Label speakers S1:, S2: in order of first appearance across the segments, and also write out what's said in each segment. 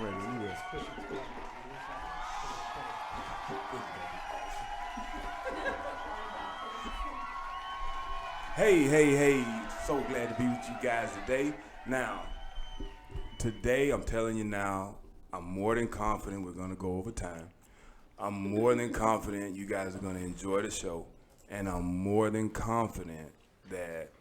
S1: ready. You ready? Hey, hey, hey. So glad to be with you guys today. Now, today I'm telling you now, I'm more than confident we're going to go over time. I'm more than confident you guys are going to enjoy the show. And I'm more than confident that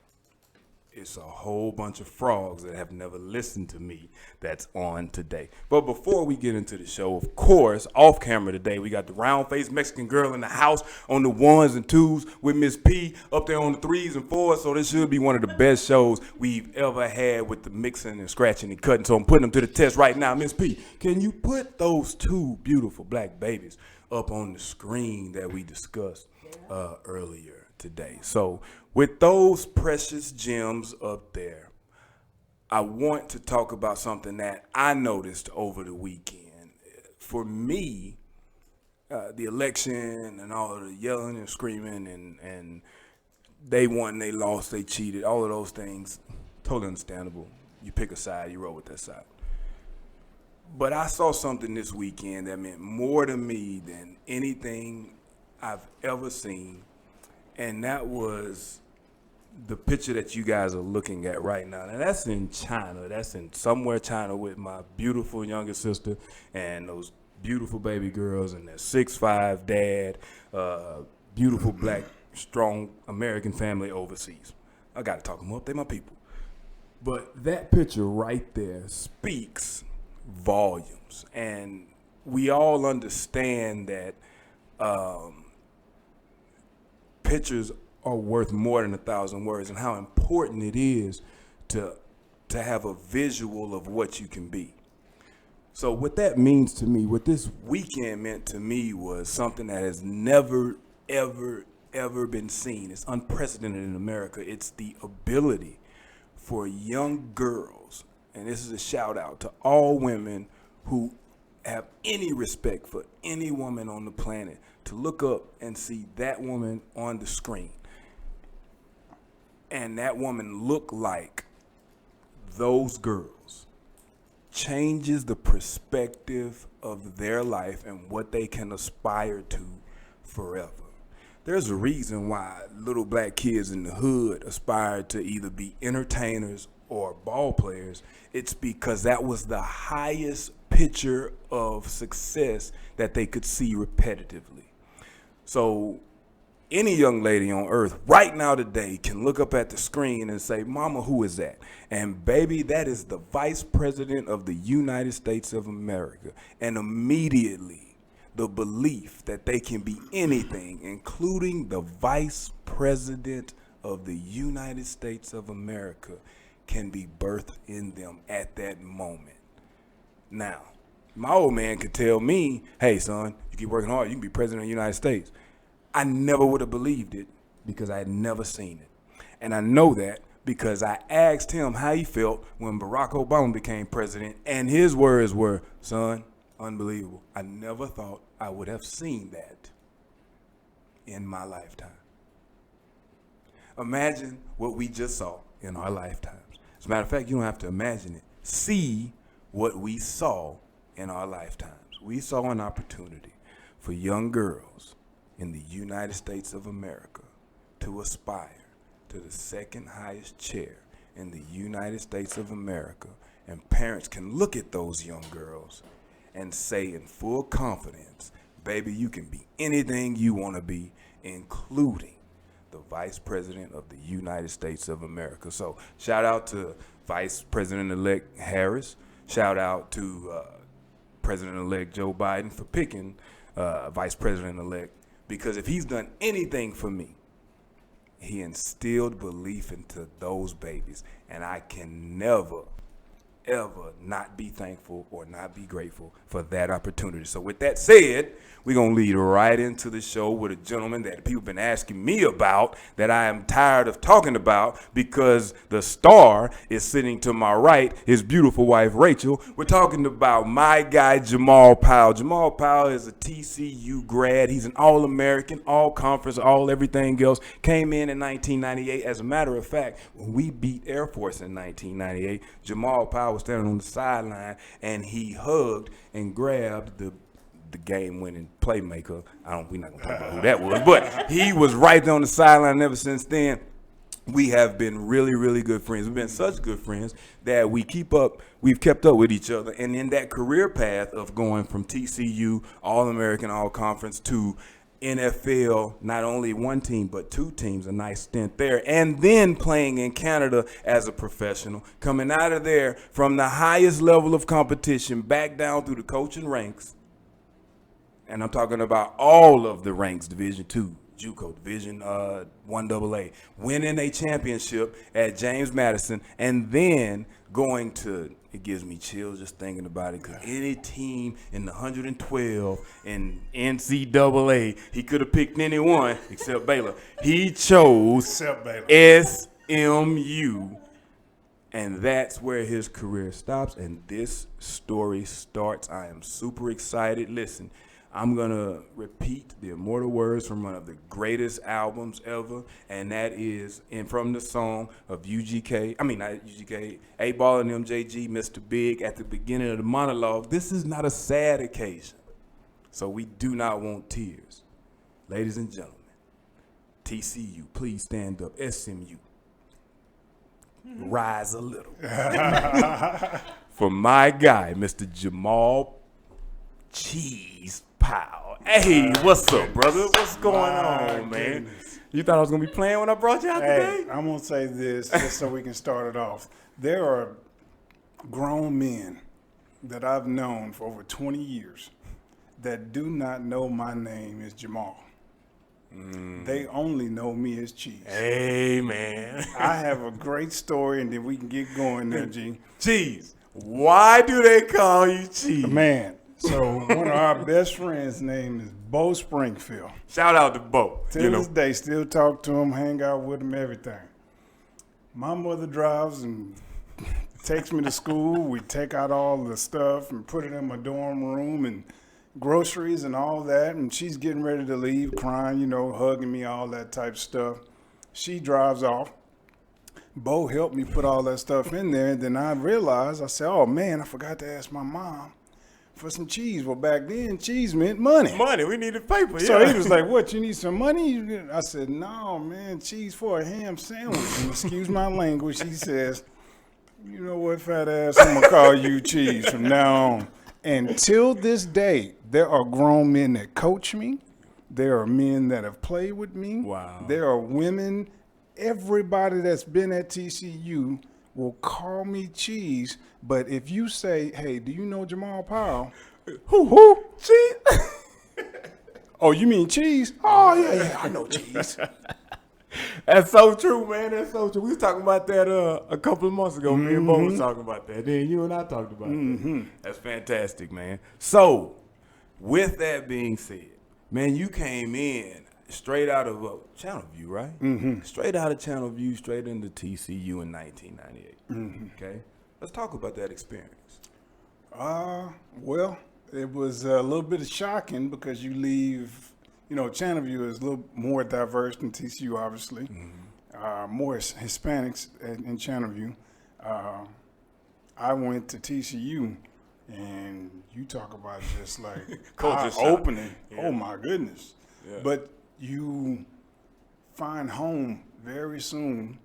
S1: it's a whole bunch of frogs that have never listened to me that's on today. But before we get into the show, of course, off camera today, we got the round-faced Mexican girl in the house on the ones and twos with Miss P up there on the threes and fours. So this should be one of the best shows we've ever had with the mixing and scratching and cutting. So I'm putting them to the test right now. Miss P, can you put those two beautiful black babies up on the screen that we discussed earlier today? So with those precious gems up there, I want to talk about something that I noticed over the weekend. For me, the election and all of the yelling and screaming and they won, they lost, they cheated, all of those things, totally understandable. You pick a side, you roll with that side. But I saw something this weekend that meant more to me than anything I've ever seen. And that was the picture that you guys are looking at right now. Now that's in China. That's in somewhere China with my beautiful younger sister and those beautiful baby girls and their 6'5" dad, beautiful black, strong American family overseas. I got to talk them up. They my people. But that picture right there speaks volumes. And we all understand that pictures are worth more than 1,000 words, and how important it is to have a visual of what you can be. So what that means to me, what this weekend meant to me, was something that has never, ever been seen. It's unprecedented in America. It's the ability for young girls, and this is a shout out to all women who have any respect for any woman on the planet, to look up and see that woman on the screen and that woman look like those girls changes the perspective of their life and what they can aspire to forever. There's a reason why little black kids in the hood aspire to either be entertainers or ball players. It's because that was the highest picture of success that they could see repetitively. So any young lady on earth right now today can look up at the screen and say, "Mama, who is that?" And baby, that is the Vice President of the United States of America. And immediately the belief that they can be anything, including the Vice President of the United States of America, can be birthed in them at that moment. Now, my old man could tell me, "Hey, son, you keep working hard, you can be president of the United States." I never would have believed it because I had never seen it. And I know that because I asked him how he felt when Barack Obama became president, and his words were, "Son, unbelievable. I never thought I would have seen that in my lifetime." Imagine what we just saw in our lifetimes. As a matter of fact, you don't have to imagine it. See what we saw in our lifetimes. We saw an opportunity for young girls in the United States of America to aspire to the second highest chair in the United States of America. And parents can look at those young girls and say in full confidence, "Baby, you can be anything you want to be, including the Vice President of the United States of America." So shout out to Vice President-elect Harris. Shout out to President-elect Joe Biden for picking Vice President-elect, because if he's done anything for me, he instilled belief into those babies. And I can never, ever not be thankful or not be grateful for that opportunity. So with that said, we're going to lead right into the show with a gentleman that people have been asking me about, that I am tired of talking about, because the star is sitting to my right, his beautiful wife, Rachel. We're talking about my guy, Jamal Powell. Jamal Powell is a TCU grad. He's an All-American, all-conference, all everything else. Came in 1998. As a matter of fact, when we beat Air Force in 1998, Jamal Powell Powell was standing on the sideline, and he hugged and grabbed the game-winning playmaker. We're not gonna talk about who that was, but he was right there on the sideline. And ever since then, we have been really, really good friends. We've been such good friends that we've kept up with each other. And in that career path of going from TCU, All-American, All-Conference, to NFL, not only one team, but two teams, a nice stint there, and then playing in Canada as a professional, coming out of there from the highest level of competition back down through the coaching ranks. And I'm talking about all of the ranks, Division II, JUCO, Division 1AA, winning a championship at James Madison, and then going to, it gives me chills just thinking about it, because any team in the 112 in NCAA, he could have picked anyone except Baylor. He chose SMU, and that's where his career stops, and this story starts. I am super excited. Listen, I'm going to repeat the immortal words from one of the greatest albums ever, and that is from the song of UGK, not UGK, 8Ball and MJG, Mr. Big, at the beginning of the monologue. This is not a sad occasion, so we do not want tears. Ladies and gentlemen, TCU, please stand up. SMU, rise a little. For my guy, Mr. Jamal Cheese Powell. Hey, what's up, brother? What's going on, man? You thought I was going to be playing when I brought you out today?
S2: I'm going to say this just so we can start it off. There are grown men that I've known for over 20 years that do not know my name is Jamal. They only know me as Cheese.
S1: Hey, man.
S2: I have a great story, and then we can get going there, G.
S1: Cheese. Why do they call you Cheese?
S2: Man. So one of our best friends' name is Bo Springfield.
S1: Shout out to Bo.
S2: To this day, still talk to him, hang out with him, everything. My mother drives and takes me to school. We take out all the stuff and put it in my dorm room and groceries and all that. And she's getting ready to leave, crying, hugging me, all that type of stuff. She drives off. Bo helped me put all that stuff in there. And then I realized, I said, oh, man, I forgot to ask my mom for some cheese. Well, back then, cheese meant money.
S1: Money, we needed paper. Yeah.
S2: So he was like, what, you need some money? I said, no, man, cheese for a ham sandwich. And excuse my language, he says, you know what, fat ass, I'm going to call you Cheese from now on. And till this day, there are grown men that coach me. There are men that have played with me.
S1: Wow.
S2: There are women. Everybody that's been at TCU will call me Cheese, but if you say, hey, do you know Jamal Powell? Who? Cheese? Oh, you mean Cheese? Oh, yeah, I know Cheese.
S1: That's so true, man. That's so true. We was talking about that a couple of months ago. Me and Bo was talking about that. Then you and I talked about that. That's fantastic, man. So, with that being said, man, you came in straight out of Channelview, right? Straight out of Channelview, straight into TCU in 1998. Okay? Let's talk about that experience.
S2: Well, it was a little bit shocking because you leave, Channelview is a little more diverse than TCU, obviously. More Hispanics in Channelview. I went to TCU, and you talk about just like eye-opening. Yeah. Oh, my goodness. Yeah. But you find home very soon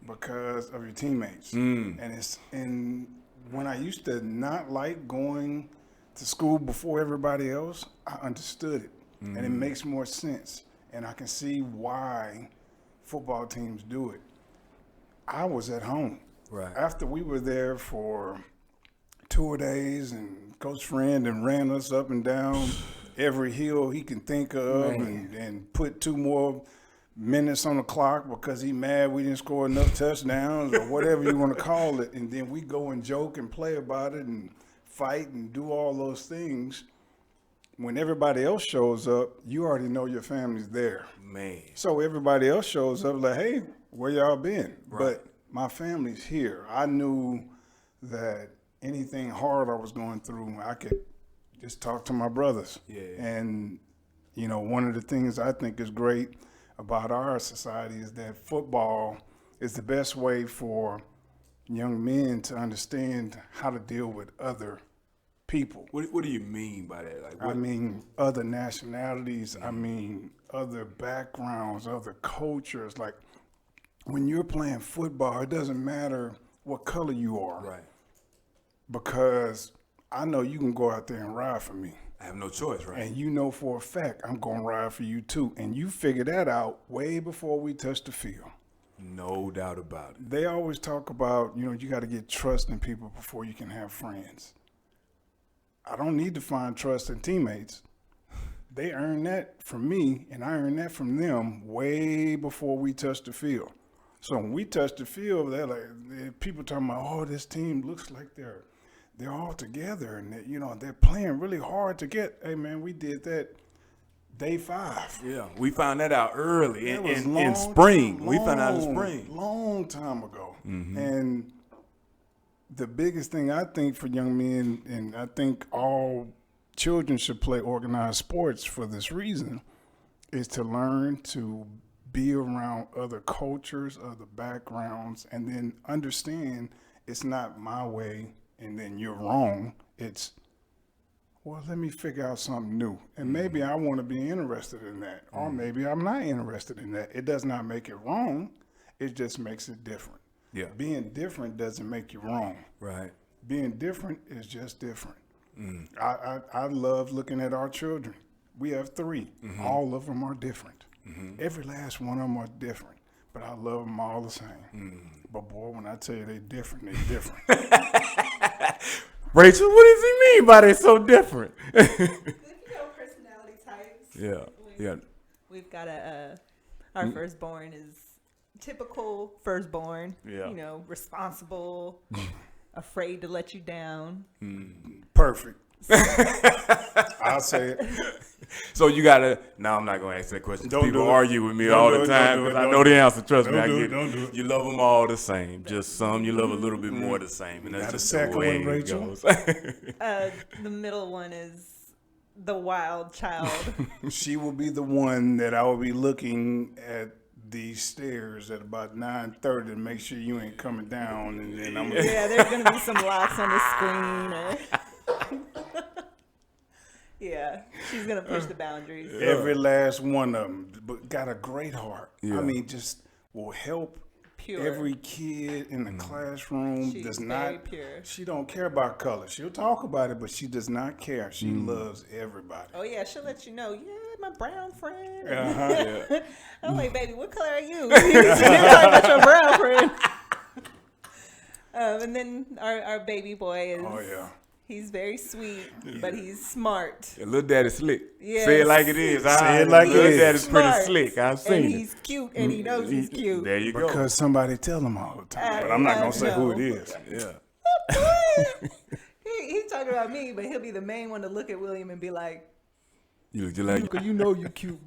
S2: because of your teammates. And when I used to not like going to school before everybody else, I understood it. And it makes more sense. And I can see why football teams do it. I was at home.
S1: Right.
S2: After we were there for tour days, and Coach Friend and ran us up and down every hill he can think of, and put 2 more minutes on the clock because he mad we didn't score enough touchdowns or whatever you want to call it. And then we go and joke and play about it and fight and do all those things. When everybody else shows up, you already know your family's there.
S1: Man.
S2: So everybody else shows up like, hey, where y'all been?
S1: Right.
S2: But my family's here. I knew that anything hard I was going through, I could just talk to my brothers.
S1: Yeah.
S2: And, one of the things I think is great about our society is that football is the best way for young men to understand how to deal with other people.
S1: What do you mean by that? Like, what?
S2: I mean, other nationalities. I mean, other backgrounds, other cultures. Like, when you're playing football, it doesn't matter what color you are.
S1: Right.
S2: Because I know you can go out there and ride for me.
S1: I have no choice, right?
S2: And you know for a fact I'm going to ride for you too. And you figure that out way before we touch the field.
S1: No doubt about it.
S2: They always talk about, you got to get trust in people before you can have friends. I don't need to find trust in teammates. They earn that from me, and I earn that from them way before we touch the field. So when we touch the field, they're like, people talking about, oh, this team looks like they're all together, and they're playing really hard to get. Hey man, we did that day 5.
S1: Yeah, we found that out early in spring. We found out in spring.
S2: Long time ago. And the biggest thing I think for young men, and I think all children should play organized sports for this reason, is to learn to be around other cultures, other backgrounds, and then understand it's not my way and then you're wrong. It's, well, let me figure out something new. And maybe I want to be interested in that, or maybe I'm not interested in that. It does not make it wrong. It just makes it different.
S1: Yeah.
S2: Being different doesn't make you wrong.
S1: Right.
S2: Being different is just different. I love looking at our children. We have 3. All of them are different. Every last one of them are different. But I love them all the same. But boy, when I tell you they different, they different.
S1: Rachel, what does he mean by they so different?
S3: Personality types.
S1: Yeah.
S3: We've got our firstborn is typical firstborn.
S1: Yeah.
S3: Responsible, afraid to let you down.
S2: Perfect. I'll say it.
S1: So you gotta. Now I'm not gonna ask that question.
S2: Don't
S1: People
S2: do it.
S1: argue with me
S2: Don't
S1: all
S2: do
S1: the
S2: it,
S1: time
S2: don't do it,
S1: because I
S2: don't
S1: know
S2: do
S1: the
S2: it.
S1: answer. Trust me, I
S2: Don't do
S1: get
S2: it, don't do it.
S1: You love them all the same. Just some you love a little bit more the same, and that's
S2: Got a
S1: just the
S2: second
S1: way
S2: one,
S1: it
S2: Rachel?
S1: goes.
S3: The middle one is the wild child.
S2: She will be the one that I will be looking at these stairs at about 9:30 to make sure you ain't coming down, and then I'm gonna,
S3: Yeah, there's gonna be some locks on the screen. Yeah, she's gonna push the boundaries.
S2: every last one of them, but got a great heart.
S1: Yeah.
S2: I mean, just will help
S3: Pure.
S2: every kid in the classroom.
S3: She's
S2: does
S3: very
S2: not.
S3: pure.
S2: She don't care about color. She'll talk about it, but she does not care. She loves everybody.
S3: Oh yeah, she'll let you know. Yeah, my brown friend.
S2: Uh-huh.
S3: I'm like, baby, what color are you? You're talking about your brown friend. And then our baby boy is.
S2: Oh yeah.
S3: He's very sweet, but he's smart.
S1: Yeah, little daddy slick.
S3: Yes.
S1: Say it like it is.
S2: Say it like it
S1: little
S2: is.
S1: daddy's pretty
S3: Smart.
S1: slick. I've
S3: And
S1: seen it.
S3: he's cute, and he knows he's cute.
S1: There you go.
S2: Because somebody tell him all the time, but I'm not gonna say who it is.
S1: Yeah.
S3: He's talking about me, but he'll be the main one to look at William and be like,
S1: You look just like
S3: you know you cute.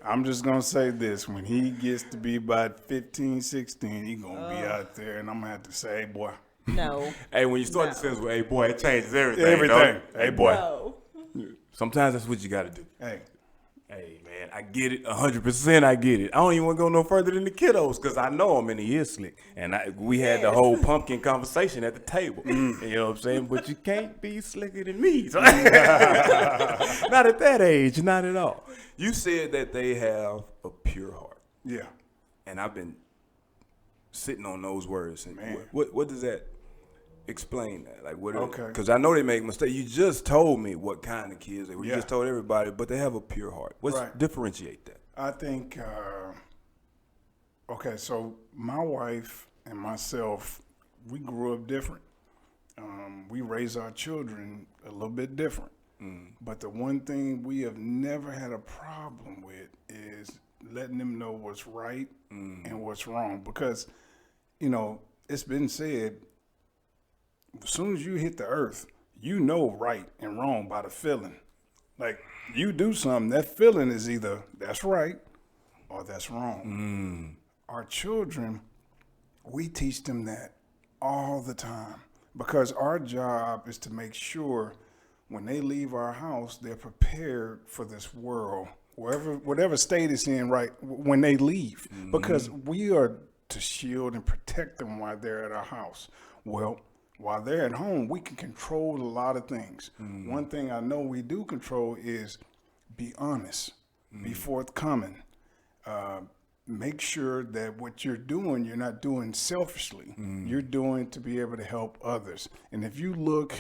S2: I'm just gonna say this: when he gets to be about 15, 16, he gonna be out there, and I'm gonna have to say, "Hey, boy,
S3: No.
S1: Hey, when you start the sentence with "Hey boy," it changes everything.
S2: everything.
S1: don't it?
S2: Hey, boy,
S3: No.
S1: Sometimes that's what you got to do.
S2: hey."
S1: Hey man, I get it 100%. I get it. I don't even want to go no further than the kiddos because I know them and he is slick. And we had the
S3: Yes.
S1: whole pumpkin conversation at the table. You know what I'm saying? But you can't be slicker than me. So- not at that age, not at all. You said that they have a pure heart,
S2: Yeah.
S1: and I've been sitting on those words. And
S2: Man.
S1: what does that explain? That like what?
S2: Okay.
S1: Because I know they make mistakes. You just told me what kind of kids they were. You
S2: Yeah.
S1: just told everybody, but they have a pure heart. What's
S2: Right.
S1: differentiate that?
S2: I think, okay, so my wife and myself, we grew up different. We raised our children a little bit different. But the one thing we have never had a problem with is letting them know what's right and what's wrong. Because, it's been said, as soon as you hit the earth, you know right and wrong by the feeling. Like, you do something, that feeling is either that's right or that's wrong. Our children, we teach them that all the time because our job is to make sure when they leave our house, they're prepared for this world, whatever state it's in, right, when they leave. Because we are to shield and protect them while they're at our house. Well, while they're at home, we can control a lot of things. One thing I know we do control is be honest, be forthcoming. Make sure that what you're doing, you're not doing selfishly. You're doing to be able to help others. And if you look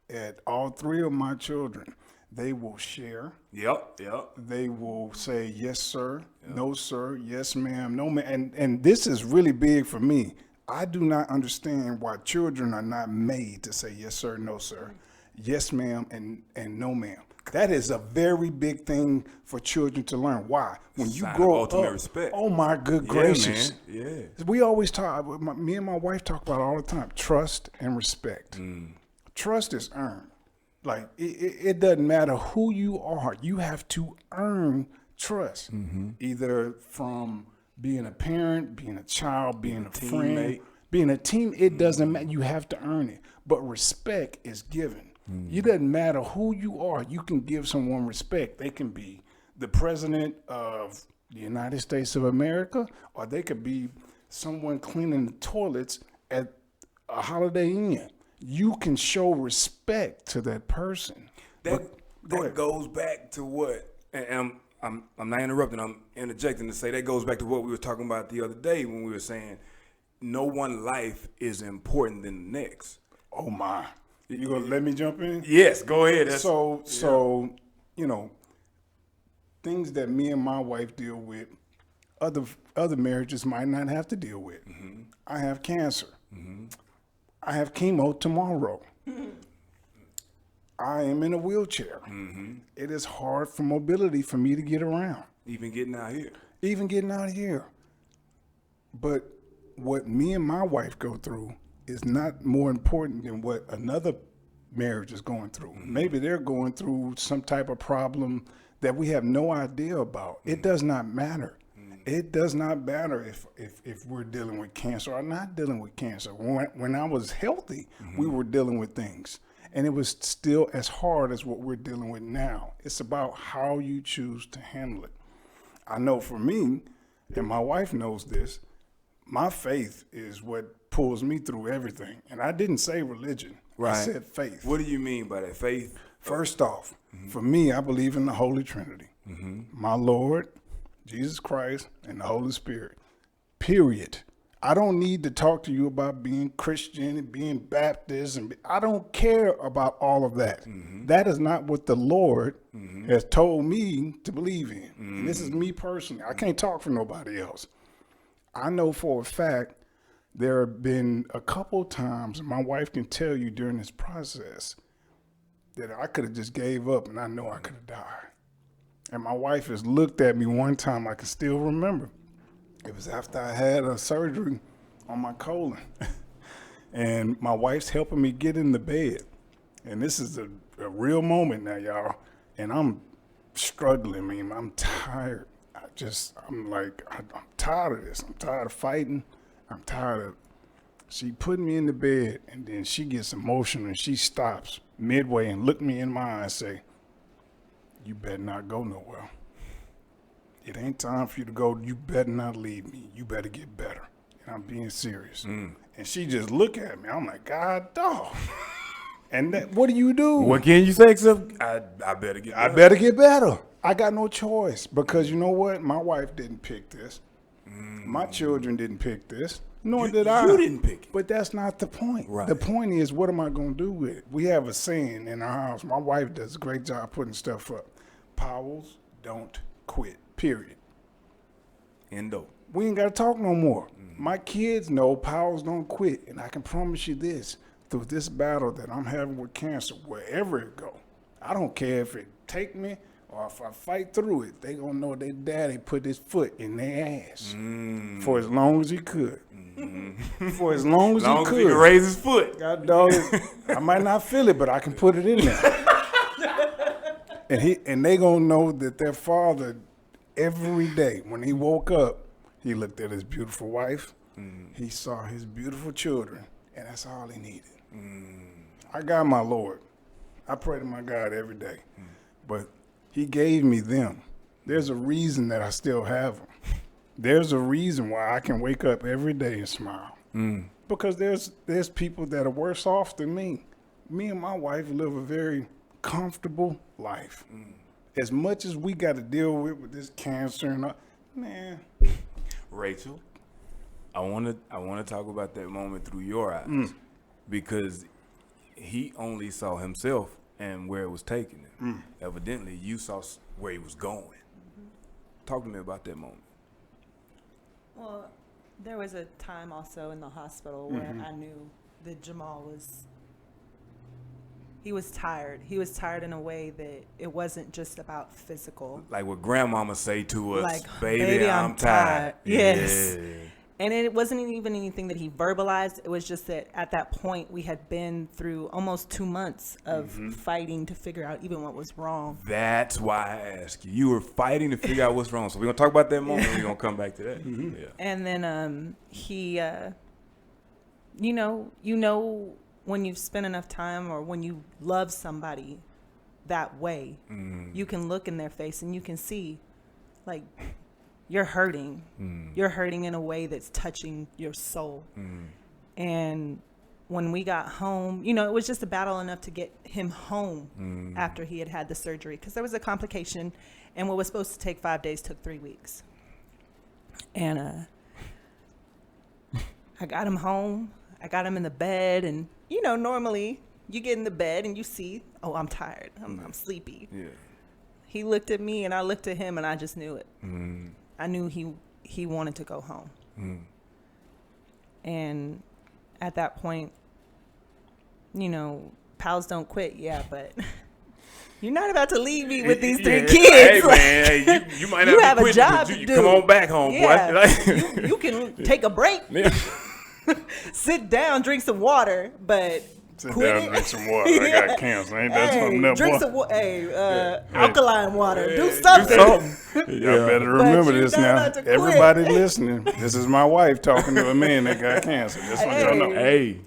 S2: at all three of my children, they will share.
S1: Yep.
S2: They will say, yes, sir, no, sir, yes, ma'am, no, ma'am. And this is really big for me. I do not understand why children are not made to say, yes, sir, no, sir, yes, ma'am, and no, ma'am. That is a very big thing for children to learn. Why? When you grow up,
S1: respect.
S2: Oh my good gracious.
S1: Man. Yeah.
S2: We always talk, me and my wife talk about it all the time, trust and respect. Trust is earned. Like, it doesn't matter who you are. You have to earn trust, either from being a parent, being a child, being a friend, being a team. It doesn't matter. You have to earn it. But respect is given. It doesn't matter who you are. You can give someone respect. They can be the president of the United States of America, or they could be someone cleaning the toilets at a Holiday Inn. You can show respect to that person.
S1: That goes back to what, and I'm not interrupting, I'm interjecting to say that goes back to what we were talking about the other day when we were saying no one life is important than the next.
S2: Oh my. You gonna let me jump in?
S1: Yes, go ahead.
S2: So you know, things that me and my wife deal with, other marriages might not have to deal with. I have cancer. I have chemo tomorrow. I am in a wheelchair. It is hard for mobility for me to get around.
S1: Even getting out here.
S2: But what me and my wife go through is not more important than what another marriage is going through. Maybe they're going through some type of problem that we have no idea about. It does not matter. It does not matter if we're dealing with cancer or not dealing with cancer. When I was healthy, we were dealing with things. And it was still as hard as what we're dealing with now. It's about how you choose to handle it. I know for me, and my wife knows this, my faith is what pulls me through everything. And I didn't say religion.
S1: Right.
S2: I said faith.
S1: What do you mean by that? Faith?
S2: First off, for me, I believe in the Holy Trinity. My Lord, Jesus Christ, and the Holy Spirit. Period. I don't need to talk to you about being Christian and being Baptist. And I don't care about all of that. That is not what the Lord has told me to believe in. And this is me personally. I can't talk for nobody else. I know for a fact there have been a couple times, and my wife can tell you during this process, that I could have just gave up and I know I could have died. And my wife has looked at me one time, I can still remember. It was after I had a surgery on my colon. And my wife's helping me get in the bed. And this is a real moment now, y'all. And I'm struggling, man. I'm tired. I'm tired of this. I'm tired of fighting. I'm tired of. She put me in the bed, and then she gets emotional, and she stops midway and look me in my eye and say, "You better not go nowhere. It ain't time for you to go. You better not leave me. You better get better." And I'm being serious. And she just look at me. I'm like, God, dog. And what do you do?
S1: What can you say except I better get better.
S2: I better get better. I got no choice, because you know what? My wife didn't pick this. My children didn't pick this. Nor did I.
S1: You didn't pick it.
S2: But that's not the point.
S1: Right.
S2: The point is, what am I going to do with it? We have a saying in our house. My wife does a great job putting stuff up. Powells don't quit, period.
S1: Endo.
S2: We ain't got to talk no more. My kids know Powells don't quit. And I can promise you this, through this battle that I'm having with cancer, wherever it go, I don't care if it take me or if I fight through it, they going to know their daddy put his foot in their ass for as long as he could. For as long as he could.
S1: He could raise his foot.
S2: God dog it. I might not feel it, but I can put it in there. And they gonna know that their father, every day when he woke up, he looked at his beautiful wife, he saw his beautiful children, and that's all he needed. I got my Lord. I pray to my God every day, but he gave me them. There's a reason that I still have them. there's a reason why I can wake up every day and smile. Because there's people that are worse off than me. Me and my wife live a very comfortable life. As much as we got to deal with this cancer and man.
S1: Rachel, I want to talk about that moment through your eyes because he only saw himself and where it was taking him. Evidently, you saw where he was going. Talk to me about that moment.
S3: Well, there was a time also in the hospital where I knew that Jamal was. He was tired. He was tired in a way that it wasn't just about physical.
S1: Like what grandmama say to us,
S3: Like,
S1: baby, I'm tired.
S3: Yes.
S1: Yeah.
S3: And it wasn't even anything that he verbalized. It was just that at that point we had been through almost 2 months of fighting to figure out even what was wrong.
S1: That's why I asked you. You were fighting to figure out what's wrong. So we're going to talk about that moment. We're going to come back to that. Yeah.
S3: And then he, you know, when you've spent enough time or when you love somebody that way, you can look in their face and you can see, like, you're hurting. You're hurting in a way that's touching your soul. And when we got home, you know, it was just a battle enough to get him home after he had the surgery. Because there was a complication, and what was supposed to take 5 days took 3 weeks. And I got him home. I got him in the bed. And, you know, normally you get in the bed and you see, oh, I'm tired. I'm sleepy.
S1: Yeah.
S3: He looked at me and I looked at him and I just knew it. I knew he wanted to go home. And at that point, you know, pals don't quit. Yeah, but you're not about to leave me with these 3 kids.
S1: Hey, man, hey, you might not
S3: You
S1: be
S3: have a
S1: quitting,
S3: job
S1: but
S3: to
S1: you
S3: do.
S1: come on back home,
S3: Yeah.
S1: boy.
S3: You can take a break, sit down, drink some water, but
S2: Sit
S3: quit
S2: down,
S3: it.
S2: drink some water. I
S3: Yeah.
S2: got cancer. Ain't that something up,
S3: drink
S2: boy?
S3: some alkaline water. Do
S1: Do
S3: something.
S2: Y'all better remember
S3: you're
S2: this
S3: not
S2: now.
S3: about to quit.
S2: Everybody listening, this is my wife talking to a man that got cancer. Just want y'all know.
S1: Hey.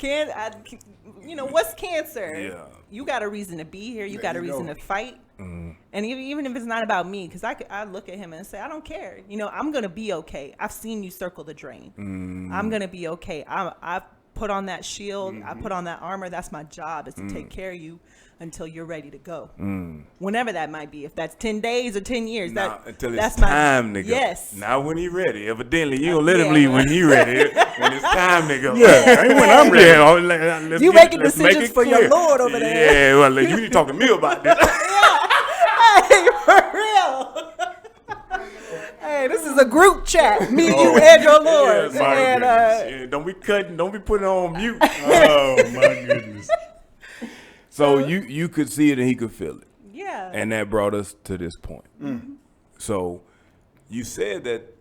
S3: You know, what's cancer?
S1: Yeah.
S3: You got a reason to be here. You got a
S2: you
S3: reason
S2: go.
S3: to fight. And even if it's not about me, because I look at him and say, I don't care. You know, I'm going to be okay. I've seen you circle the drain. I'm going to be okay. I've put on that shield. I put on that armor. That's my job, is to take care of you until you're ready to go. Whenever that might be. If that's 10 days or 10 years.
S1: Until
S3: that's
S1: it's time to go.
S3: Yes.
S1: Not when he ready. Evidently, you don't let him leave when he ready. When it's time to go.
S2: Yeah, ain't when I'm ready.
S1: Yeah,
S3: You making decisions for your Lord over there.
S1: Yeah, well, you need to talk to me about this.
S3: Hey, for real. Hey, this is a group chat. Me, you, and your Lord.
S1: Yeah, my
S3: And,
S1: goodness. Yeah, don't be cutting. Don't be putting it on mute.
S2: Oh, my goodness.
S1: So you could see it and he could feel it.
S3: yeah.
S1: And that brought us to this point. So you said that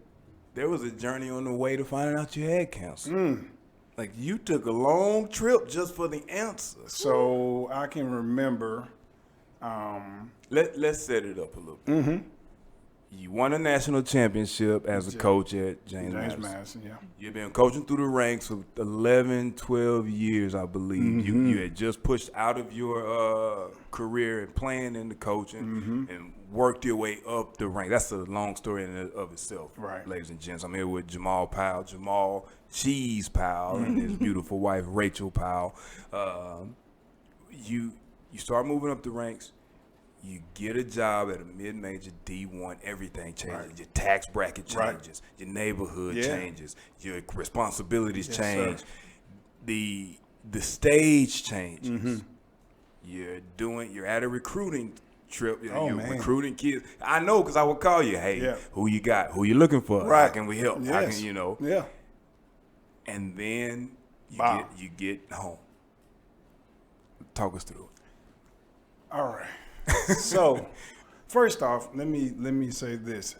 S1: there was a journey on the way to finding out you had cancer. Like you took a long trip just for the answer.
S2: So I can remember.
S1: Let's set it up a little bit. You won a national championship as a coach at James
S2: Madison, yeah.
S1: You've been coaching through the ranks for 11, 12 years, I believe. You had just pushed out of your career and playing in the coaching and worked your way up the rank. That's a long story in and of itself,
S2: Right.
S1: ladies and gents. I'm here with Jamal Powell, Jamal Cheese Powell, and his beautiful wife, Rachel Powell. You start moving up the ranks. You get a job at a mid-major D1, everything changes.
S2: Right.
S1: Your tax bracket
S2: Right.
S1: changes. Your neighborhood
S2: Yeah.
S1: changes. Your responsibilities
S2: Yes,
S1: change.
S2: sir.
S1: The stage changes. You're at a recruiting trip.
S2: Oh,
S1: you're
S2: man.
S1: recruiting kids. I know because I would call you. Hey,
S2: Yeah.
S1: who you got? Who you looking for? How
S2: Right.
S1: can we help? How
S2: Yes.
S1: can you know?
S2: Yeah.
S1: And then
S2: Wow.
S1: you get home. Talk us through it.
S2: All right. So, first off, let me say this.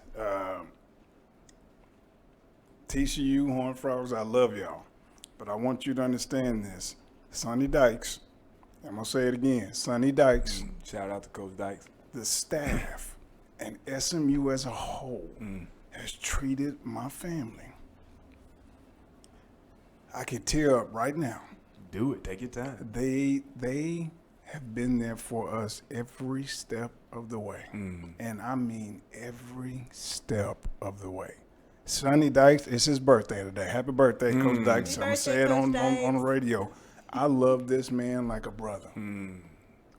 S2: TCU, Horned Frogs, I love y'all. But I want you to understand this. Sonny Dykes, I'm going to say it again. Sonny Dykes,
S1: Shout out to Coach Dykes.
S2: the staff, and SMU as a whole has treated my family. I can tear up right now.
S1: Do it. Take your time.
S2: They have been there for us every step of the way. And I mean every step of the way. Sonny Dykes, it's his birthday today. Happy birthday, Coach Dykes. I'm going to say it on the radio. I love this man like a brother.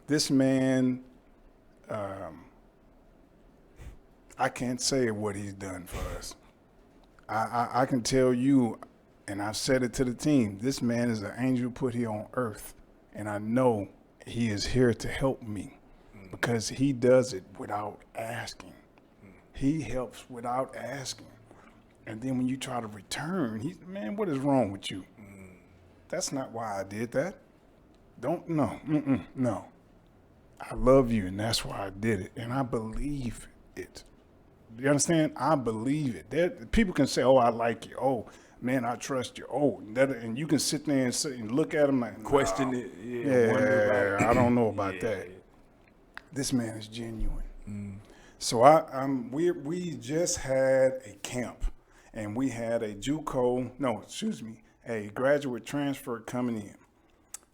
S2: This man, I can't say what he's done for us. I can tell you, and I've said it to the team, this man is an angel put here on earth. And I know he is here to help me because he does it without asking. He helps without asking. And then when you try to return, man, what is wrong with you? That's not why I did that. No. I love you, and that's why I did it. And I believe it. You understand? I believe it. People can say, oh, I like you. Oh, man, I trust you. Oh, and you can sit there and look at him like,
S1: question it.
S2: Yeah, I don't know about that. This man is genuine. So we just had a camp, and we had a a graduate transfer coming in.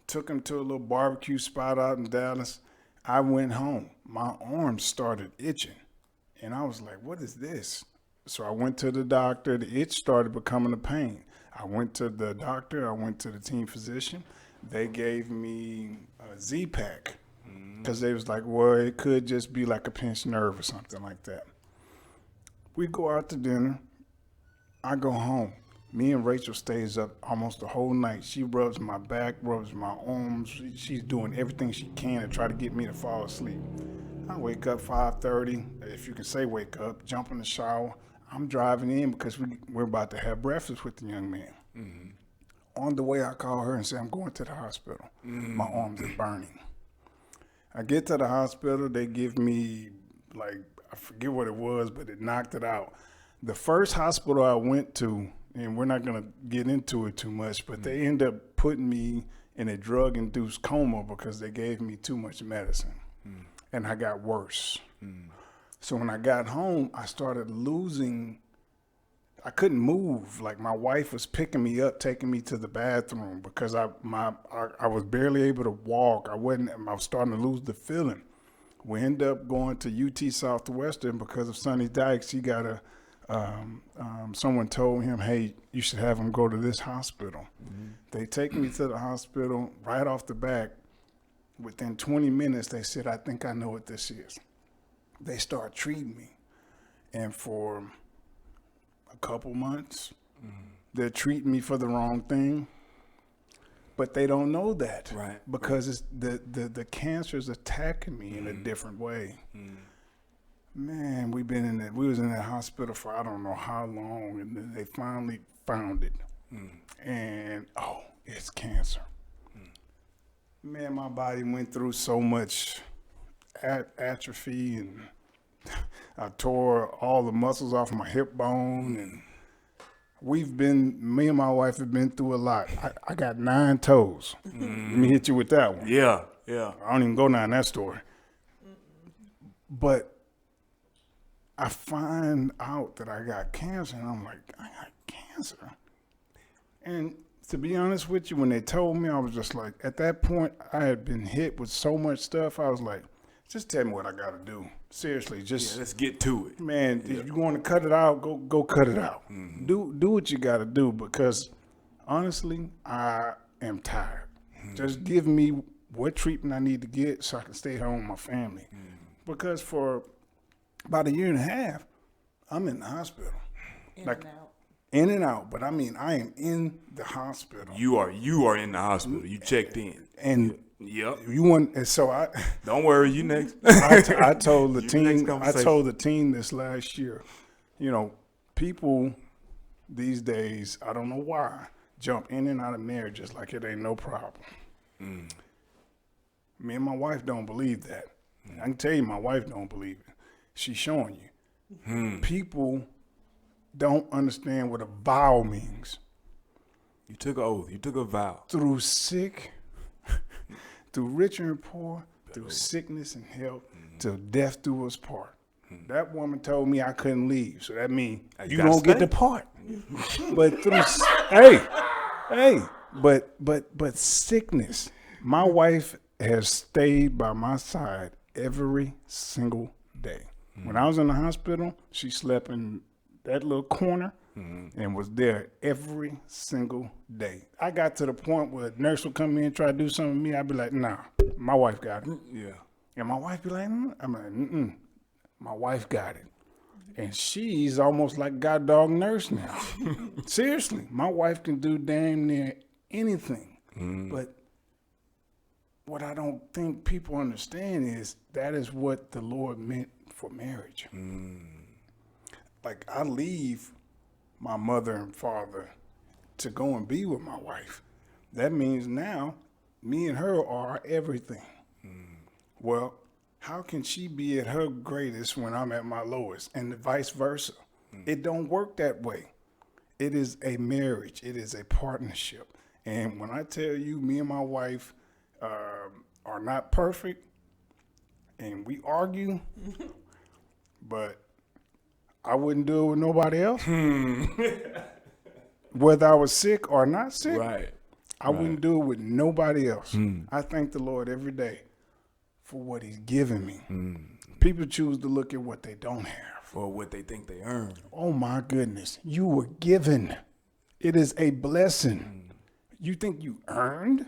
S2: Took him to a little barbecue spot out in Dallas. I went home. My arms started itching, and I was like, what is this? So I went to the doctor. The itch started becoming a pain. I went to the doctor. I went to the team physician. They gave me a Z-Pack because they was like, well, it could just be like a pinched nerve or something like that. We go out to dinner. I go home. Me and Rachel stays up almost the whole night. She rubs my back, rubs my arms. She's doing everything she can to try to get me to fall asleep. I wake up 5:30, if you can say wake up, jump in the shower. I'm driving in because we're about to have breakfast with the young man. On the way, I call her and say, I'm going to the hospital. My arms are burning. I get to the hospital. They give me, I forget what it was, but it knocked it out. The first hospital I went to, and we're not going to get into it too much, but they end up putting me in a drug-induced coma because they gave me too much medicine. And I got worse. So when I got home, I started losing. I couldn't move. Like my wife was picking me up, taking me to the bathroom because I was barely able to walk. I was starting to lose the feeling. We ended up going to UT Southwestern because of Sonny Dykes. He got someone told him, hey, you should have him go to this hospital. They take me to the hospital right off the bat. Within 20 minutes, they said, I think I know what this is. They start treating me. And for a couple months, they're treating me for the wrong thing. But they don't know that.
S1: Right.
S2: Because it's the cancer is attacking me in a different way. Man, we was in that hospital for I don't know how long, and then they finally found it. And, it's cancer. Man, my body went through so much atrophy, and I tore all the muscles off my hip bone, and me and my wife have been through a lot. I got 9 toes. Let me hit you with that one.
S1: Yeah.
S2: I don't even go down that story. But I find out that I got cancer, and I'm like, I got cancer. And to be honest with you, when they told me, I was just like, at that point, I had been hit with so much stuff. I was like, just tell me what I got to do. Seriously,
S1: let's get to it.
S2: Man, if you want to cut it out, go cut it out. Do what you got to do because, honestly, I am tired. Just give me what treatment I need to get so I can stay home with my family. Because for about a year and a half, I'm in the hospital. In and out, but I mean, I am in the hospital.
S1: You are in the hospital. You checked in.
S2: And
S1: yep.
S2: You want, and so I.
S1: Don't worry, you next.
S2: I told the team. I told the team this last year. People these days, I don't know why, jump in and out of marriages like it ain't no problem. Me and my wife don't believe that. I can tell you, my wife don't believe it. She's showing you. People don't understand what a vow means.
S1: You took an oath. You took a vow.
S2: Through rich and poor, through sickness and health, till death do us part. That woman told me I couldn't leave, so that means you don't get the part. But through but sickness. My wife has stayed by my side every single day. When I was in the hospital, she slept in that little corner and was there every single day. I got to the point where a nurse would come in and try to do something with me. I'd be like, nah, my wife got it.
S1: Yeah.
S2: And my wife be like, I'm like, my wife got it. And she's almost like god dog nurse now. Seriously, my wife can do damn near anything. But what I don't think people understand is that is what the Lord meant for marriage. Like, I leave my mother and father to go and be with my wife. That means now me and her are everything. Well, how can she be at her greatest when I'm at my lowest, and vice versa? It don't work that way. It is a marriage. It is a partnership. And when I tell you, me and my wife are not perfect, and we argue, but I wouldn't do it with nobody else. Whether I was sick or not sick,
S1: Right.
S2: I wouldn't do it with nobody else. I thank the Lord every day for what he's given me. People choose to look at what they don't have.
S1: Or what they think they earn.
S2: Oh my goodness, you were given. It is a blessing. You think you earned?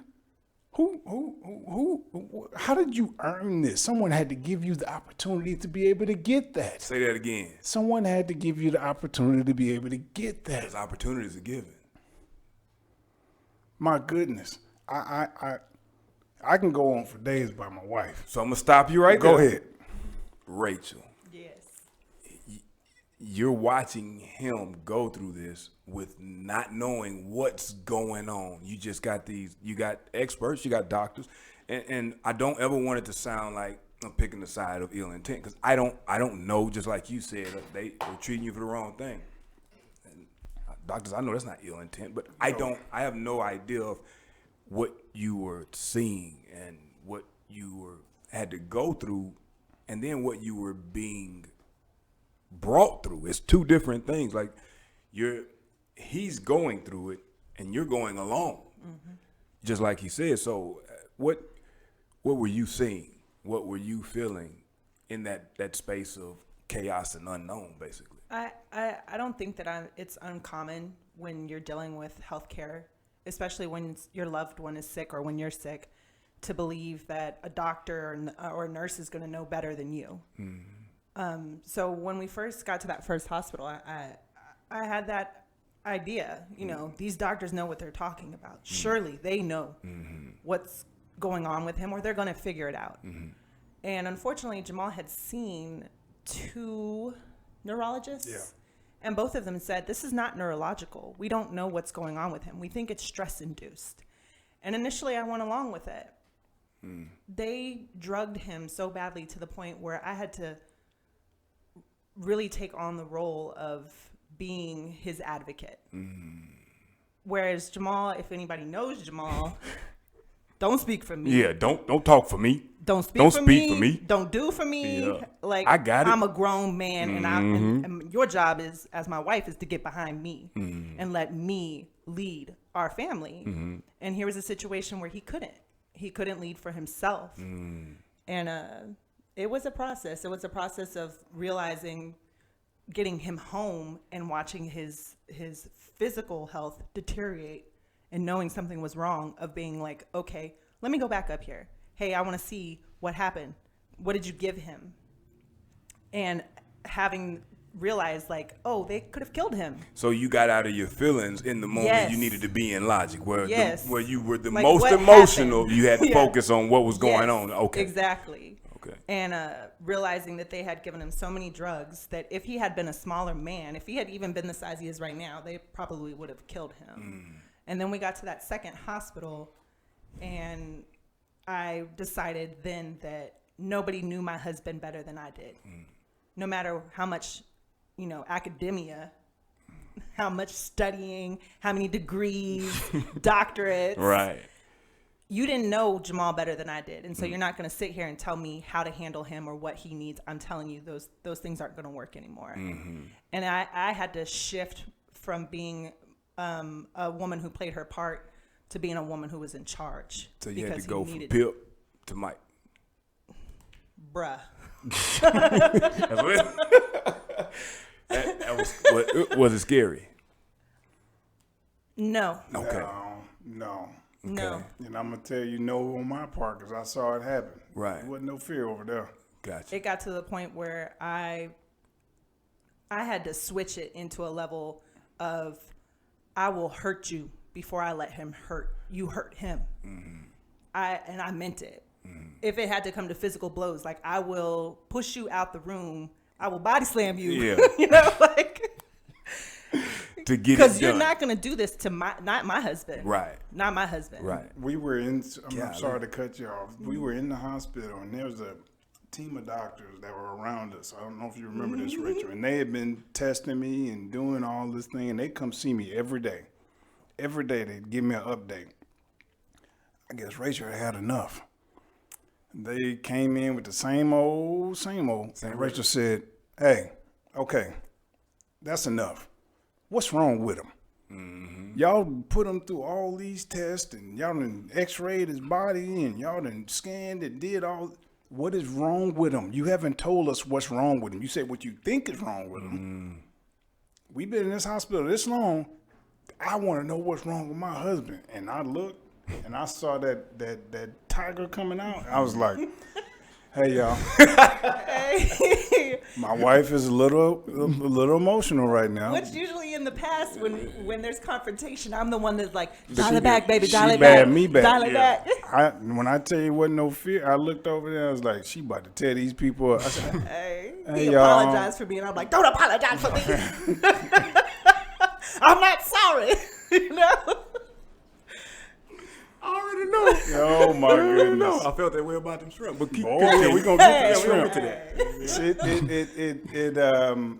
S2: How did you earn this? Someone had to give you the opportunity to be able to get that.
S1: Say that again.
S2: Someone had to give you the opportunity to be able to get that.
S1: Because opportunities are given.
S2: My goodness, I can go on for days about my wife.
S1: So I'm going to stop you right
S2: Go
S1: there.
S2: ahead.
S1: Rachel,
S3: Yes.
S1: you're watching him go through this with not knowing what's going on. You just got you got experts, you got doctors, and I don't ever want it to sound like I'm picking the side of ill intent, because I don't know, just like you said, they're treating you for the wrong thing. And doctors, I know that's not ill intent, but I have no idea of what you were seeing and what you had to go through, and then what you were being brought through. It's two different things. Like, he's going through it and you're going along, just like he said. So what were you seeing? What were you feeling in that space of chaos and unknown, basically?
S3: I don't think that it's uncommon when you're dealing with healthcare, especially when your loved one is sick or when you're sick, to believe that a doctor or a nurse is going to know better than you. So when we first got to that first hospital, I had that idea, these doctors know what they're talking about. Surely they know what's going on with him, or they're going to figure it out. And unfortunately, Jamal had seen 2 neurologists, and both of them said, this is not neurological. We don't know what's going on with him. We think it's stress-induced. And initially, I went along with it. They drugged him so badly to the point where I had to really take on the role of being his advocate. Whereas Jamal, if anybody knows Jamal, don't speak for me.
S1: Yeah, don't talk for me.
S3: Don't speak
S1: Don't
S3: for
S1: speak
S3: me.
S1: for me.
S3: Don't do for me.
S1: Yeah.
S3: Like,
S1: I got it.
S3: I'm a grown man, and your job is, as my wife, is to get behind me and let me lead our family. And here was a situation where he couldn't lead for himself. And it was a process. It was a process of realizing, getting him home and watching his physical health deteriorate and knowing something was wrong, of being like, okay, let me go back up here. Hey, I want to see what happened. What did you give him? And having realized, like, oh, they could have killed him.
S1: So you got out of your feelings in the moment.
S3: Yes.
S1: You needed to be in logic, where where you were the
S3: Like,
S1: most
S3: what
S1: emotional.
S3: happened?
S1: You had to
S3: Yeah.
S1: focus on what was going
S3: Yes,
S1: on. Okay.
S3: Exactly.
S1: Okay.
S3: And realizing that they had given him so many drugs that if he had been a smaller man, if he had even been the size he is right now, they probably would have killed him. And then we got to that second hospital, and I decided then that nobody knew my husband better than I did. No matter how much, academia, how much studying, how many degrees, doctorates.
S1: Right.
S3: You didn't know Jamal better than I did. And so you're not going to sit here and tell me how to handle him or what he needs. I'm telling you, those things aren't going to work anymore. And I had to shift from being a woman who played her part to being a woman who was in charge.
S1: So you had to
S3: because
S1: go
S3: he
S1: from
S3: needed-
S1: Pip to Mike.
S3: Bruh.
S1: That's what Was it scary?
S3: No.
S1: Okay.
S2: No.
S3: No.
S2: And I'm going to tell you no on my part because I saw it happen.
S1: Right.
S2: There wasn't no fear over there.
S1: Gotcha.
S3: It got to the point where I had to switch it into a level of I will hurt you before I let him hurt him. I meant it. If it had to come to physical blows, like I will push you out the room, I will body slam you.
S1: Yeah.
S3: You know, like
S1: To get it
S3: because
S1: done.
S3: you're not gonna do this to not my husband.
S1: Right.
S3: Not my husband.
S1: Right.
S2: We were in, I'm
S1: Golly.
S2: sorry to cut you off. We were in the hospital and there was a team of doctors that were around us. I don't know if you remember this, Rachel. And they had been testing me and doing all this thing. And they come see me every day. Every day they'd give me an update. I guess Rachel had enough. They came in with the same old. And Rachel said, hey, okay, that's enough. What's wrong with him? Y'all put him through all these tests and y'all done x-rayed his body and y'all done scanned and did all. What is wrong with him? You haven't told us what's wrong with him. You said what you think is wrong with him. We've been in this hospital this long. I want to know what's wrong with my husband. And I looked and I saw that tiger coming out. I was like, hey, y'all. My wife is a little emotional right now.
S3: Which usually in the past, when there's confrontation, I'm the one that's like, dial it back, baby, dial
S2: she
S3: it back,
S2: bad me back.
S3: dial it back.
S2: When I tell you wasn't no fear, I looked over there. I was like, she about to tear these people up. I said,
S3: Hey,
S2: Hey,
S3: he
S2: y'all.
S3: apologized for me, and I'm like, don't apologize for me. I'm not sorry. You know.
S1: I already know.
S2: oh my goodness.
S1: I felt that way about them shrimp. But keep
S2: Oh yeah, we gonna get
S1: we
S2: the
S1: gonna
S2: shrimp.
S1: get to that.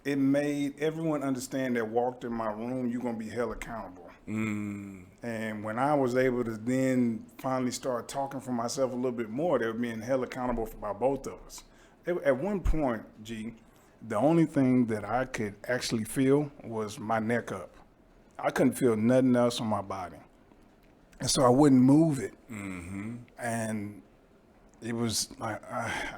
S2: It made everyone understand that walked in my room, you're gonna be held accountable. And when I was able to then finally start talking for myself a little bit more, they were being held accountable by both of us. At one point, G, the only thing that I could actually feel was my neck up. I couldn't feel nothing else on my body. And so I wouldn't move it. And it was like,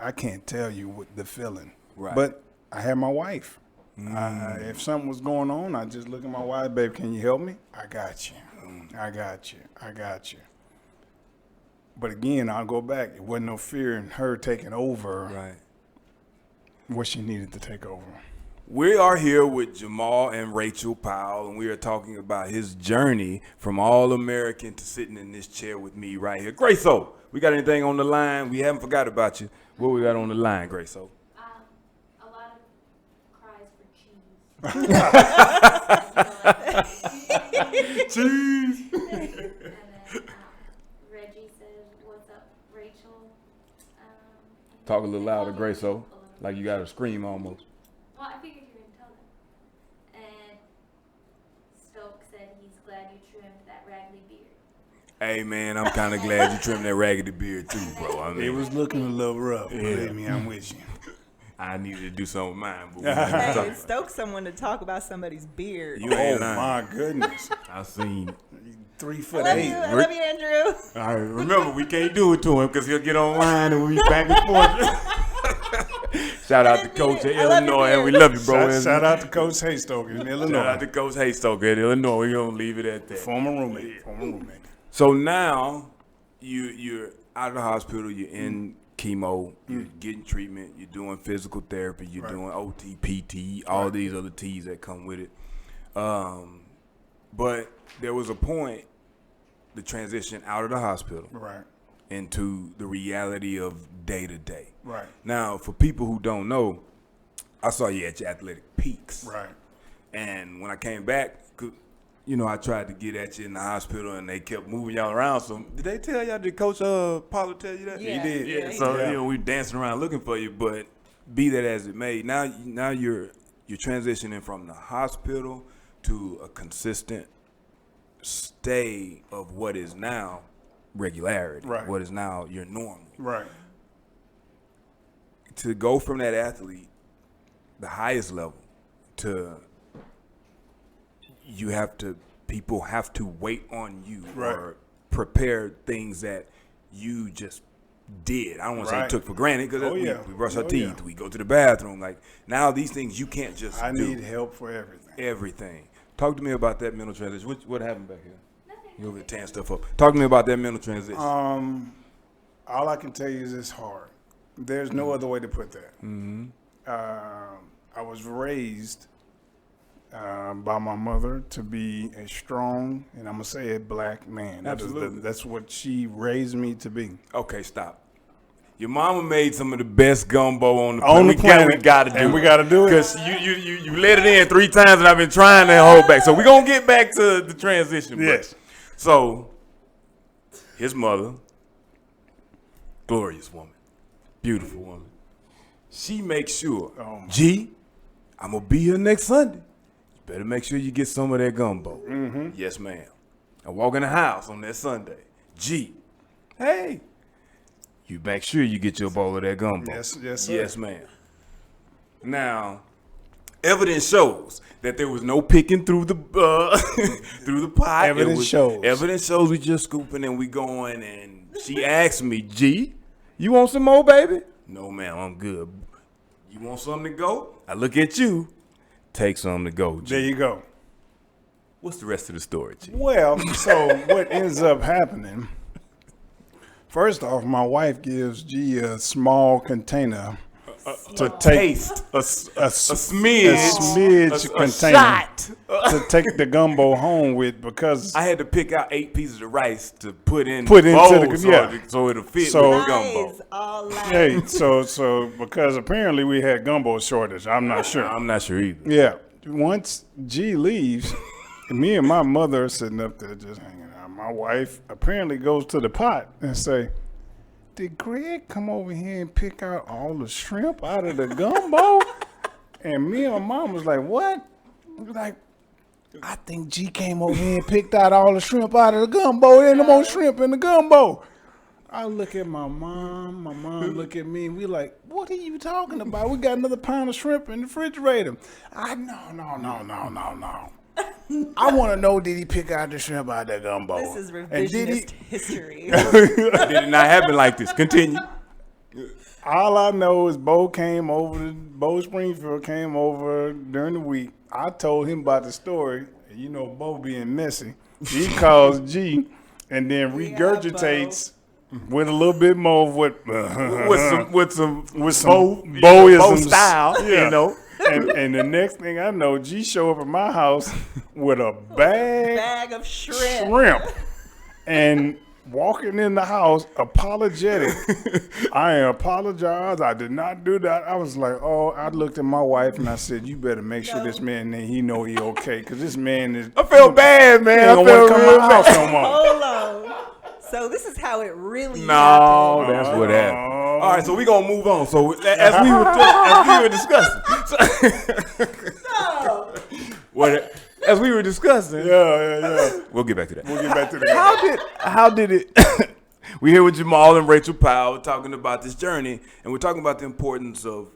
S2: I can't tell you what the feeling.
S1: Right.
S2: But I had my wife. If something was going on, I just look at my wife, babe, can you help me? I got you. I got you. But again, I'll go back. It wasn't no fear in her taking over
S1: Right.
S2: what she needed to take over.
S1: We are here with Jamal and Rachel Powell, and we are talking about his journey from All-American to sitting in this chair with me right here. Grace-O, we got anything on the line? We haven't forgot about you. What we got on the line, Grace-O?
S4: A lot of cries for cheese.
S1: Cheese.
S4: And then Reggie says, "What's up, Rachel?"
S1: Talk a little louder, Grace-O, like you got to scream almost.
S4: Well, I figured you were gonna tell them. And Stokes said he's glad you trimmed that raggedy beard.
S1: Hey, man, I'm kind of glad you trimmed that raggedy beard, too, bro. I mean,
S2: It was looking a little rough. Believe me, I'm with you.
S1: I needed to do something with mine, boo.
S3: Hey, stoke someone to talk about somebody's beard.
S1: You ain't lying.
S2: My goodness.
S1: I seen.
S2: 3'8".
S3: I love you, Andrew.
S1: All right, remember, we can't do it to him because he'll get online and we'll be back and forth. Shout out to Coach in
S3: I love you,
S1: Illinois, and we
S3: Beard.
S1: love you, bro.
S2: Shout out to Coach Haystoke in Illinois.
S1: Shout out to Coach Haystoke in Illinois. We're going to leave it at that.
S2: Former roommate.
S1: So now you're out of the hospital, you're in chemo, you're getting treatment, you're doing physical therapy, you're doing OT, PT, all these other T's that come with it. But there was a point, the transition out of the hospital
S2: Right.
S1: into the reality of day to day.
S2: Right.
S1: Now, for people who don't know, I saw you at your athletic peaks.
S2: Right.
S1: And when I came back, you know, I tried to get at you in the hospital, and they kept moving y'all around. So did they tell y'all? Did Coach Paulo tell you that?
S3: Yeah,
S1: He did.
S3: yeah, he
S1: So
S3: did.
S1: you know, we dancing around looking for you. But be that as it may, now you're transitioning from the hospital to a consistent stay of what is now regularity.
S2: Right.
S1: What is now your normal.
S2: Right.
S1: To go from that athlete, the highest level, to people have to wait on you
S2: Right.
S1: or prepare things that you just did. I don't want to say
S2: Right.
S1: took for granted because
S2: Oh, yeah.
S1: we brush our
S2: Oh,
S1: teeth,
S2: yeah.
S1: we go to the bathroom. Like now, these things you can't just
S2: I
S1: do.
S2: need help for everything.
S1: Everything. Talk to me about that mental transition. What happened back here? You over there tearing stuff up. Talk to me about that mental transition.
S2: All I can tell you is it's hard. There's no other way to put that. I was raised by my mother to be a strong, and I'm gonna say it, black man.
S1: Absolutely.
S2: That's what she raised me to be.
S1: Okay, stop. Your mama made some of the best gumbo on the
S2: On
S1: planet.
S2: the
S1: We gotta
S2: planet.
S1: do
S2: And
S1: it.
S2: we gotta do it.
S1: Because you let it in 3 times and I've been trying to hold back. So we're gonna get back to the transition. But-
S2: Yes.
S1: So his mother, glorious woman, beautiful woman. She makes sure, G, I'm gonna be here next Sunday. You better make sure you get some of that gumbo. Yes, ma'am. I walk in the house on that Sunday. G, hey, you make sure you get your bowl of that gumbo.
S2: Yes, sir.
S1: Yes, ma'am. Now, evidence shows that there was no picking through the through the pot.
S2: Evidence shows.
S1: Evidence shows we just scooping and we going. And she asked me, G, you want some more, baby? No, ma'am, I'm good. You want something to go? I look at you. Take something to go, G.
S2: There you go.
S1: What's the rest of the story, G?
S2: Well, so what ends up happening? First off, my wife gives G a small container to take
S1: Taste.
S2: a
S1: smidge.
S2: smidge
S1: A
S2: container
S1: shot.
S2: to take the gumbo home with because
S1: I had to pick out 8 pieces of rice to put in
S2: Put
S1: the
S2: into
S1: bowl
S2: the-
S1: so,
S2: yeah.
S1: so it'll fit
S2: So-
S1: with the gumbo.
S3: Lies, all lies.
S2: hey, so because apparently we had gumbo shortage. I'm not sure.
S1: I'm not sure either.
S2: Yeah. Once G leaves, me and my mother are sitting up there just hanging out. My wife apparently goes to the pot and say, did Greg come over here and pick out all the shrimp out of the gumbo? And me and my mom was like, what? We were like, I think G came over here and picked out all the shrimp out of the gumbo. There ain't no more shrimp in the gumbo. I look at my mom look at me, and we like, what are you talking about? We got another pound of shrimp in the refrigerator. No. I want to know, did he pick out the shrimp out of that gumbo?
S3: This is
S2: And did
S3: revisionist history.
S1: It did not happen like this. Continue.
S2: All I know is Bo Springfield came over during the week. I told him about the story. And you know, Bo being messy, he calls G and then regurgitates with a little bit more of what
S1: with some
S2: Bo-isms.
S1: style,
S2: Yeah.
S1: you know.
S2: And the next thing I know, G show up at my house with a bag
S3: Bag of shrimp.
S2: shrimp and walking in the house apologetic. I apologize. I did not do that. I was like, I looked at my wife and I said, you better make sure this man, he know he okay. Because this man is,
S1: I felt bad,
S2: he
S1: man.
S2: don't
S1: I
S2: want to
S1: felt
S2: come to
S1: real
S2: my house
S1: bad.
S2: no more.
S3: Hold on. So this is how it really
S1: No,
S3: happened.
S1: that's what happened. All right, so we gonna move on. So as we were discussing, as we were discussing,
S2: Yeah.
S1: we'll get back to that.
S2: We'll get back to that.
S1: How did it? We here with Jamal and Rachel Powell talking about this journey, and we're talking about the importance of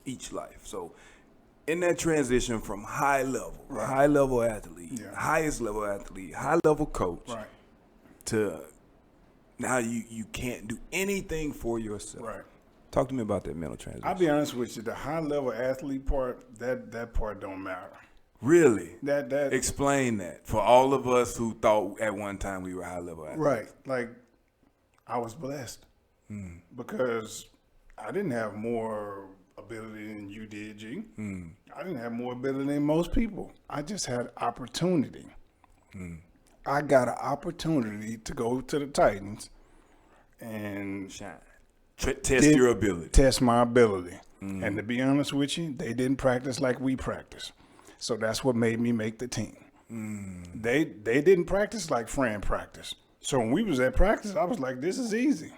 S1: each life. So, in that transition from high level athlete, highest level athlete, high level coach,
S2: Right.
S1: to now you can't do anything for yourself.
S2: Right.
S1: Talk to me about that mental transition.
S2: I'll be honest with you. The high level athlete part, that part don't matter.
S1: Really?
S2: That
S1: Explain that for all of us who thought at one time we were high level athletes.
S2: right. Like I was blessed because I didn't have more ability than you did, G. I didn't have more ability than most people. I just had opportunity. I got an opportunity to go to the Titans and
S1: Shine. Test your ability.
S2: test my ability. And to be honest with you, they didn't practice like we practice. So that's what made me make the team. They didn't practice like Fran practiced. So when we was at practice, I was like, this is easy.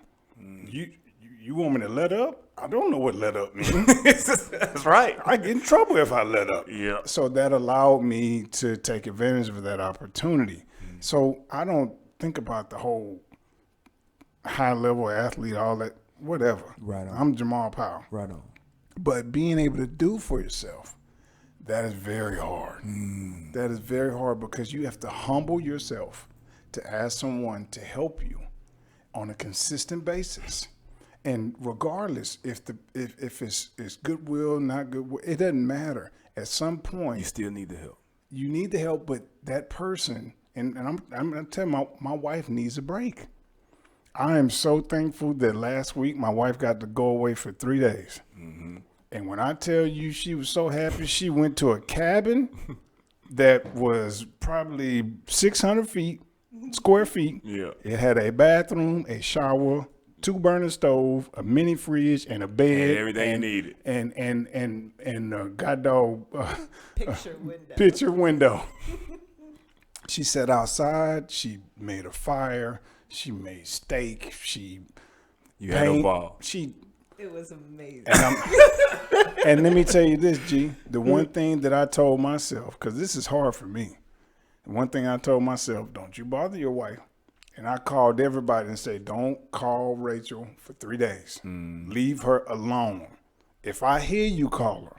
S2: You want me to let up? I don't know what let up means.
S1: That's right.
S2: I get in trouble if I let up.
S1: Yeah.
S2: So that allowed me to take advantage of that opportunity. So I don't think about the whole high level athlete, all that, whatever.
S1: Right on.
S2: I'm Jamal Powell.
S1: Right on.
S2: But being able to do for yourself, that is very hard. That is very hard because you have to humble yourself to ask someone to help you on a consistent basis. And regardless if it's goodwill, not goodwill, it doesn't matter. At some point,
S1: You still need the help.
S2: you need the help, but that person, and I'm gonna tell you, my wife needs a break. I am so thankful that last week my wife got to go away for 3 days. And when I tell you she was so happy, she went to a cabin that was probably 600 square feet.
S1: Yeah.
S2: It had a bathroom, a shower, 2 burner stove, a mini fridge, and a bed.
S1: And everything you needed.
S2: And a goddamn
S3: Picture window.
S2: She sat outside. She made a fire. She made steak.
S1: You had no ball.
S3: It was amazing.
S2: And let me tell you this, G. The one thing that I told myself, because this is hard for me. The one thing I told myself, don't you bother your wife. And I called everybody and said, don't call Rachel for 3 days. Leave her alone. If I hear you call her,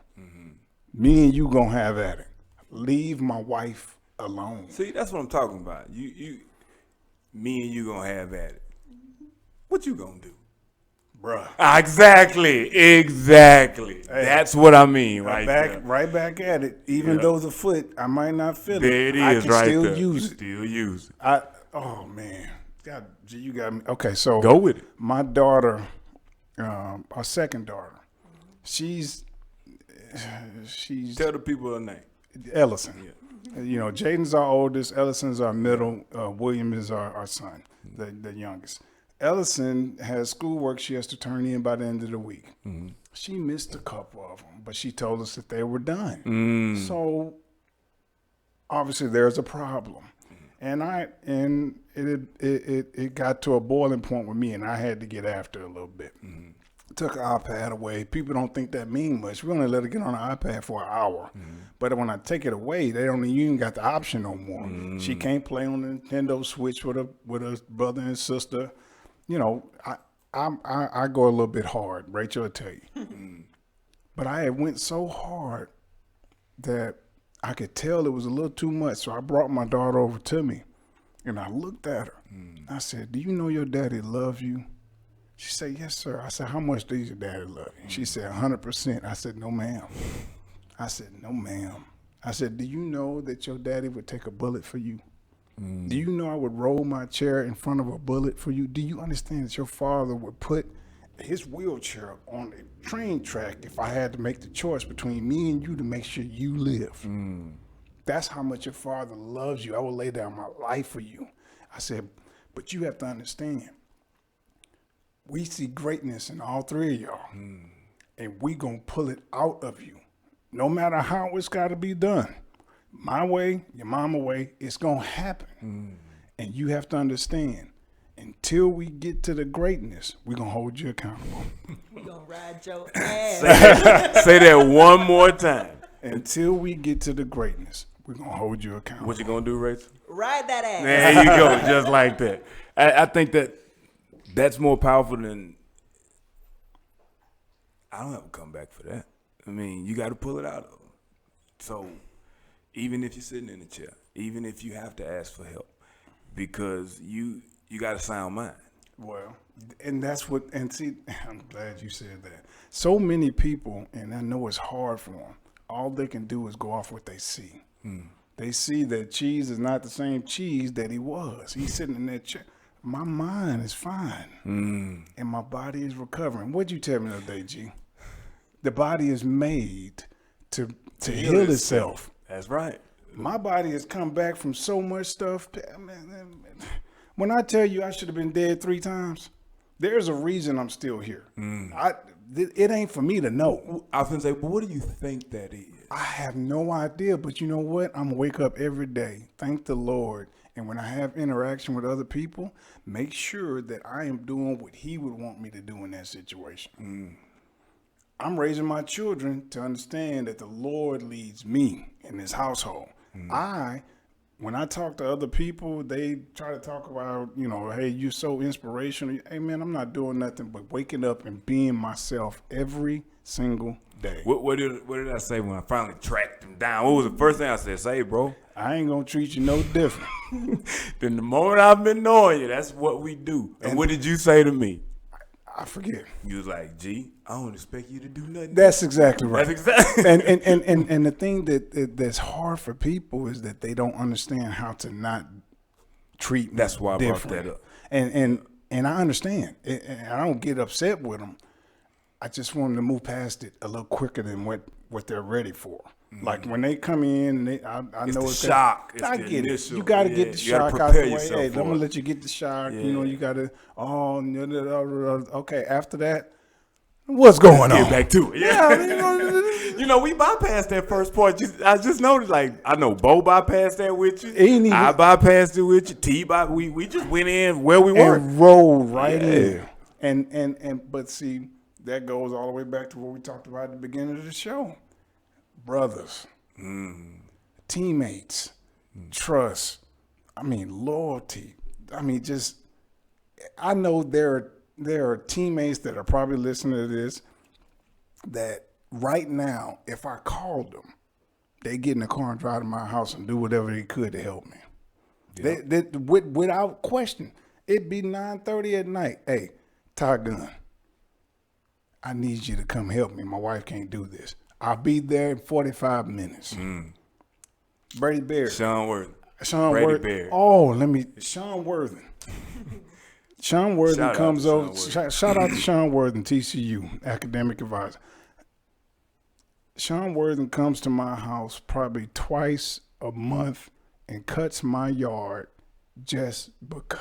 S2: me and you gonna have at it. Leave my wife alone.
S1: See, that's what I'm talking about. Me and you gonna have at it. What you gonna do?
S2: Bruh.
S1: Exactly. Hey, that's what I mean right there.
S2: Right back at it. Even though the foot, I might not feel it.
S1: There it is,
S2: I can
S1: right
S2: still
S1: there.
S2: use it.
S1: Still use it.
S2: Oh man, God, G, you got me. Okay, so
S1: Go with it.
S2: My daughter, our second daughter, she's
S1: Tell the people her name.
S2: Ellison.
S1: Yeah.
S2: You know, Jaden's our oldest, Ellison's our middle, William is our son, the youngest. Ellison has schoolwork she has to turn in by the end of the week. She missed a couple of them, but she told us that they were done. So obviously there's a problem. And it got to a boiling point with me, and I had to get after it a little bit. Took her iPad away. People don't think that mean much. We only let her get on the iPad for an hour. But when I take it away, they don't even got the option no more. She can't play on the Nintendo Switch with her brother and sister. You know, I go a little bit hard. Rachel will tell you. But I had went so hard that I could tell it was a little too much. So I brought my daughter over to me, and I looked at her. I said, do you know your daddy loves you? She said, yes, sir. I said, how much does your daddy love you? She said, 100%. I said, no, ma'am. I said, no, ma'am. I said, do you know that your daddy would take a bullet for you? Do you know I would roll my chair in front of a bullet for you? Do you understand that your father would put his wheelchair on a train track if I had to make the choice between me and you to make sure you live? That's how much your father loves you. I will lay down my life for you. I said, but you have to understand, we see greatness in all 3 of y'all, and we gonna pull it out of you. No matter how it's gotta be done. My way, your mama way, it's gonna happen. And you have to understand, until we get to the greatness, we're gonna hold you accountable.
S3: We're going to ride your ass.
S1: Say that one more time.
S2: Until we get to the greatness, we're gonna hold you accountable.
S1: What you gonna do, Rachel?
S3: Ride that ass.
S1: There you go, just like that. I think that's more powerful than. I don't have a comeback for that. I mean, you got to pull it out of them. So, even if you're sitting in the chair, even if you have to ask for help, because you got a sound mind.
S2: Well, and that's what, and see, I'm glad you said that. So many people, and I know it's hard for them, all they can do is go off what they see. They see that cheese is not the same cheese that he was. He's sitting in that chair. My mind is fine, and my body is recovering. What'd you tell me the other day, G? The body is made to heal itself.
S1: That's right.
S2: My body has come back from so much stuff. When I tell you I should have been dead 3 times, there's a reason I'm still here. It ain't for me to know.
S1: I was going to say, but what do you think that is?
S2: I have no idea, but you know what? I'm going to wake up every day, thank the Lord. And when I have interaction with other people, make sure that I am doing what he would want me to do in that situation. I'm raising my children to understand that the Lord leads me in this household. When I talk to other people, they try to talk about, hey, you're so inspirational. Hey, man, I'm not doing nothing but waking up and being myself every single day.
S1: What did I say when I finally tracked him down? What was the first thing I said? Say, bro.
S2: I ain't going to treat you no different.
S1: Then the moment I've been knowing you, that's what we do. And what did you say to me?
S2: I forget.
S1: You was like, G, I don't expect you to do nothing.
S2: That's exactly right.
S1: That's exactly.
S2: And the thing that's hard for people is that they don't understand how to not treat me.
S1: That's why I brought
S2: different.
S1: that up.
S2: And I understand. And I don't get upset with them. I just want them to move past it a little quicker than what they're ready for. Like when they come in, I
S1: It's
S2: know
S1: the
S2: it's
S1: shock.
S2: I
S1: It's the
S2: get
S1: initial.
S2: it. You got to get the
S1: You gotta
S2: shock out
S1: prepare
S2: the way.
S1: yourself
S2: Hey, I'm
S1: for
S2: gonna
S1: it.
S2: let you get the shock.
S1: Yeah.
S2: You know, you got to. Okay. After that, what's going on?
S1: Get back to it. Yeah. You know, we bypassed that first part. I just noticed, like, I know Bo bypassed that with you.
S2: Ain't even-
S1: I bypassed it with you. We just went in where we were.
S2: And rolled right
S1: Yeah.
S2: in. But see, that goes all the way back to what we talked about at the beginning of the show. Brothers, teammates, trust. I mean, loyalty. I mean, just I know there are teammates that are probably listening to this that right now, if I called them, they get in the car and drive to my house and do whatever they could to help me.
S1: Yep.
S2: They without question. It'd be 9:30 at night. Hey, Ty Gunn, I need you to come help me. My wife can't do this. I'll be there in 45 minutes. Brady Bear.
S1: Sean Worthy.
S2: Sean
S1: Brady
S2: Worthy.
S1: Bear.
S2: Oh, Sean Worthy. Sean Worthy
S1: Shout out
S2: comes
S1: to
S2: over.
S1: Sean Worthy.
S2: Shout out to Sean Worthy, TCU, academic advisor. Sean Worthy comes to my house probably twice a month and cuts my yard just because.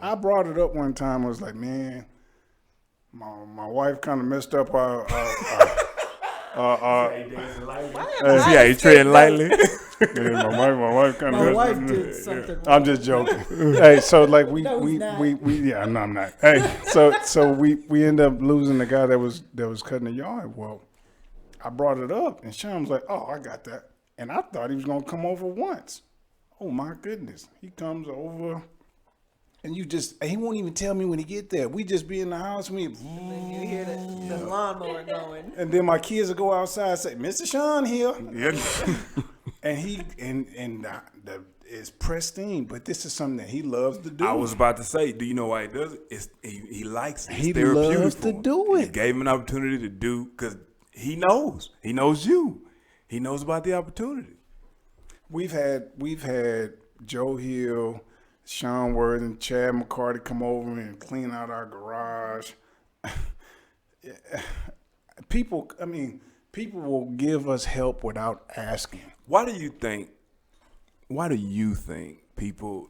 S2: I brought it up one time. I was like, man, my wife kind of messed up our
S1: Yeah, he's treading lightly.
S2: yeah, my wife kind of
S3: My wife did something wrong.
S2: I'm just joking. Hey, so like we
S3: he's
S2: I'm not. Hey, so we end up losing the guy that was cutting the yard. Well, I brought it up and Sean was like, "Oh, I got that." And I thought he was gonna come over once. Oh my goodness, he comes over, and he won't even tell me when he get there. We just be in the house,
S3: You hear the lawnmower going.
S2: and then my kids will go outside and say, "Mr. Sean here."
S1: Yeah.
S2: And he is pristine, but this is something that he loves to do.
S1: I was about to say, do you know why he does it? He likes it. It's
S2: He
S1: therapeutic
S2: loves
S1: for
S2: to
S1: him.
S2: do
S1: He
S2: it.
S1: gave him an opportunity to do because he knows you. He knows about the opportunity.
S2: We've had Joe Hill, Sean Worthing, Chad McCarty come over and clean out our garage. People will give us help without asking.
S1: Why do you think people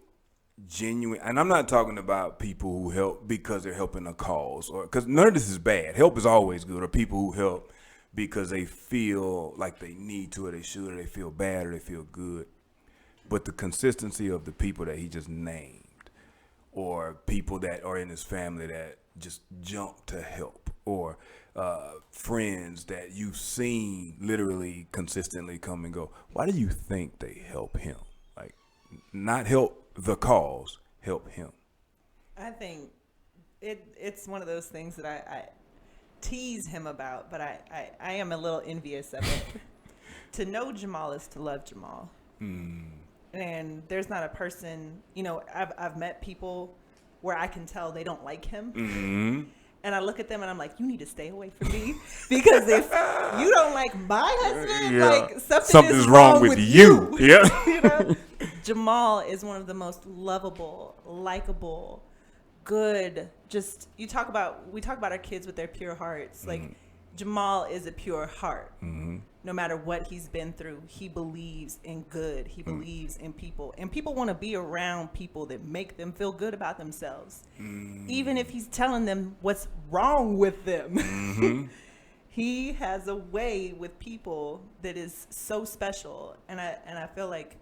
S1: genuine, and I'm not talking about people who help because they're helping a cause, or because none of this is bad. Help is always good, or people who help because they feel like they need to, or they should, or they feel bad, or they feel good. But the consistency of the people that he just named, or people that are in his family that just jump to help, or friends that you've seen literally consistently come and go. Why do you think they help him? Like, not help the cause, help him.
S3: I think it's one of those things that I tease him about, but I am a little envious of it. To know Jamal is to love Jamal. And there's not a person, I've met people where I can tell they don't like him. And I look at them and I'm like, you need to stay away from me, because if you don't like my husband, like something's wrong with you.
S1: Yeah.
S3: Jamal is one of the most lovable, likable, good. Just we talk about our kids with their pure hearts. Like Jamal is a pure heart. No matter what he's been through, he believes in good. He believes in people, and people want to be around people that make them feel good about themselves, even if he's telling them what's wrong with them. He has a way with people that is so special, and I feel like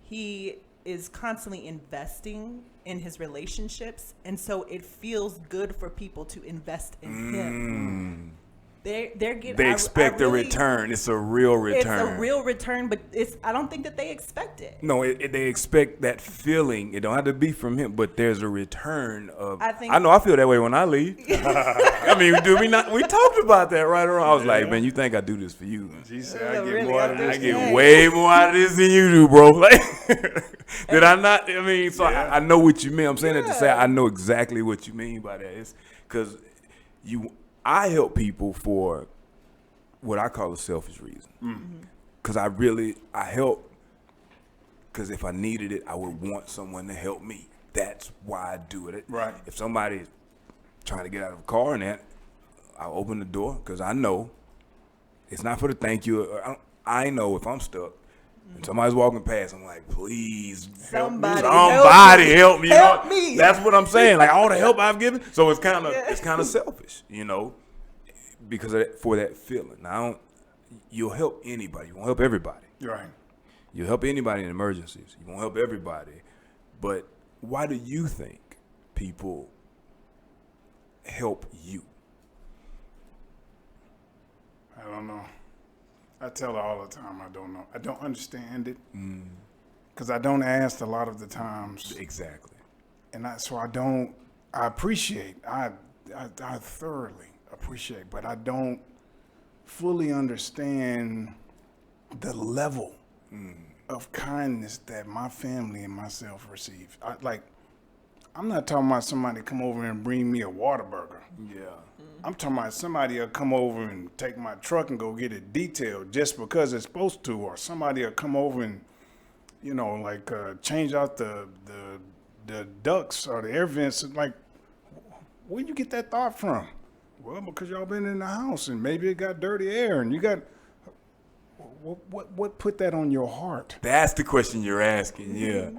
S3: he is constantly investing in his relationships, and so it feels good for people to invest in him. they're getting.
S1: They expect a
S3: really,
S1: return. It's a real return.
S3: It's a real return, but I don't think that they expect it.
S1: No, they expect that feeling. It don't have to be from him, but there's a return of.
S3: I
S1: know I feel that way when I leave. I mean, do we not? We talked about that right around. I was like, man, you think I do this for you?
S2: She said,
S3: Yeah,
S2: I get
S3: really,
S2: more out of
S3: I
S2: this.
S1: I
S3: do.
S1: get way more out of this than you do, bro. Like, did I not? I mean, so I know what you mean. I'm saying that to say I know exactly what you mean by that. It's because I help people for what I call a selfish reason. Because I help because if I needed it, I would want someone to help me. That's why I do it.
S2: Right.
S1: If somebody's trying to get out of a car and that, I'll open the door because I know it's not for the thank you. I know if I'm stuck and somebody's walking past, I'm like, please
S3: Somebody
S1: help me.
S3: Help me.
S1: That's what I'm saying. Like all the help I've given. So it's kind of selfish, because for that feeling. Now, you'll help anybody. You won't help everybody.
S2: Right.
S1: You'll help anybody in emergencies. You won't help everybody. But why do you think people help you?
S2: I don't know. I tell her all the time I don't know. I don't understand it because I don't ask a lot of the times.
S1: Exactly.
S2: And I appreciate, I thoroughly appreciate, but I don't fully understand the level of kindness that my family and myself receive. I'm not talking about somebody come over and bring me a Whataburger.
S1: Yeah.
S2: I'm talking about somebody will come over and take my truck and go get it detailed just because it's supposed to, or somebody will come over and, change out the ducts or the air vents. Like, where'd you get that thought from? Well, because y'all been in the house and maybe it got dirty air and you got. What put that on your heart?
S1: That's the question you're asking. Yeah.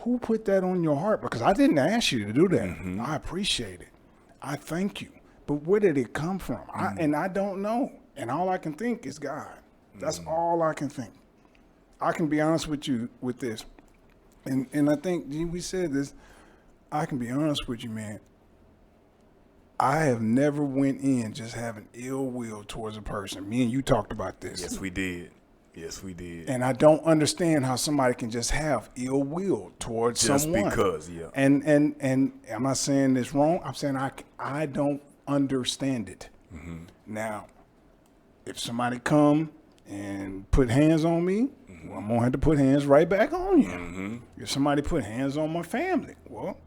S2: Who put that on your heart? Because I didn't ask you to do that. I appreciate it. I thank you. But where did it come from? I don't know. And all I can think is God. That's all I can think. I can be honest with you with this. And I think we said this. I can be honest with you, man. I have never went in just having ill will towards a person. Me and you talked about this.
S1: Yes, we did. Yes, we did.
S2: And I don't understand how somebody can just have ill will towards someone.
S1: Just because, yeah.
S2: And am I saying this wrong? I'm saying I don't understand it. Now, if somebody come and put hands on me, well, I'm gonna have to put hands right back on you. If somebody put hands on my family, well,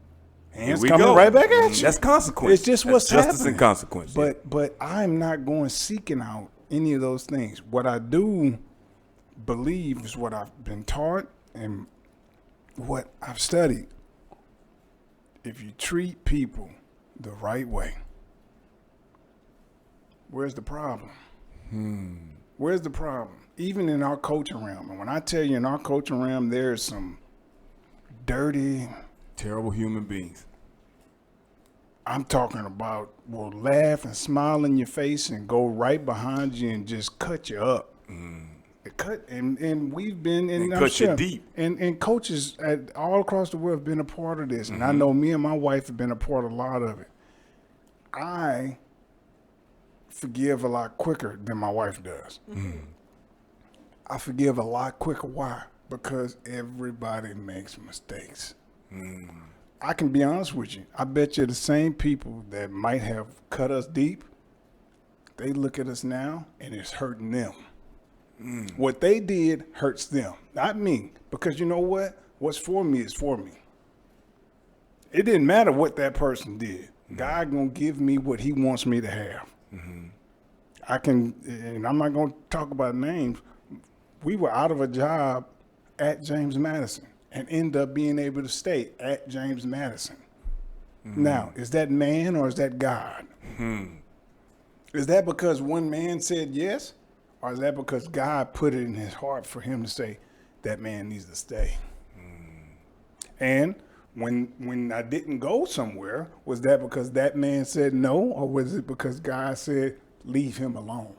S2: hands coming right back at you.
S1: That's consequence.
S2: It's just what's
S1: justice
S2: happening.
S1: And consequence.
S2: But I'm not going seeking out any of those things. What I do believe is what I've been taught and what I've studied. If you treat people the right way, where's the problem? Where's the problem? Even in our coaching realm. And when I tell you in our coaching realm, there's some dirty,
S1: terrible human beings.
S2: I'm talking about will laugh and smile in your face and go right behind you and just cut you up. And we've been in
S1: cut you deep.
S2: And coaches all across the world have been a part of this. And I know me and my wife have been a part of a lot of it. I forgive a lot quicker than my wife does. I forgive a lot quicker. Why? Because everybody makes mistakes. I can be honest with you. I bet you the same people that might have cut us deep, they look at us now and it's hurting them. What they did hurts them, not me. Because you know what? What's for me is for me. It didn't matter what that person did. God gonna give me what he wants me to have. I can, and I'm not gonna talk about names. We were out of a job at James Madison and end up being able to stay at James Madison. Now, is that man or is that God? Is that because one man said yes? Or is that because God put it in his heart for him to say, that man needs to stay? And when I didn't go somewhere, was that because that man said no? Or was it because God said, leave him alone?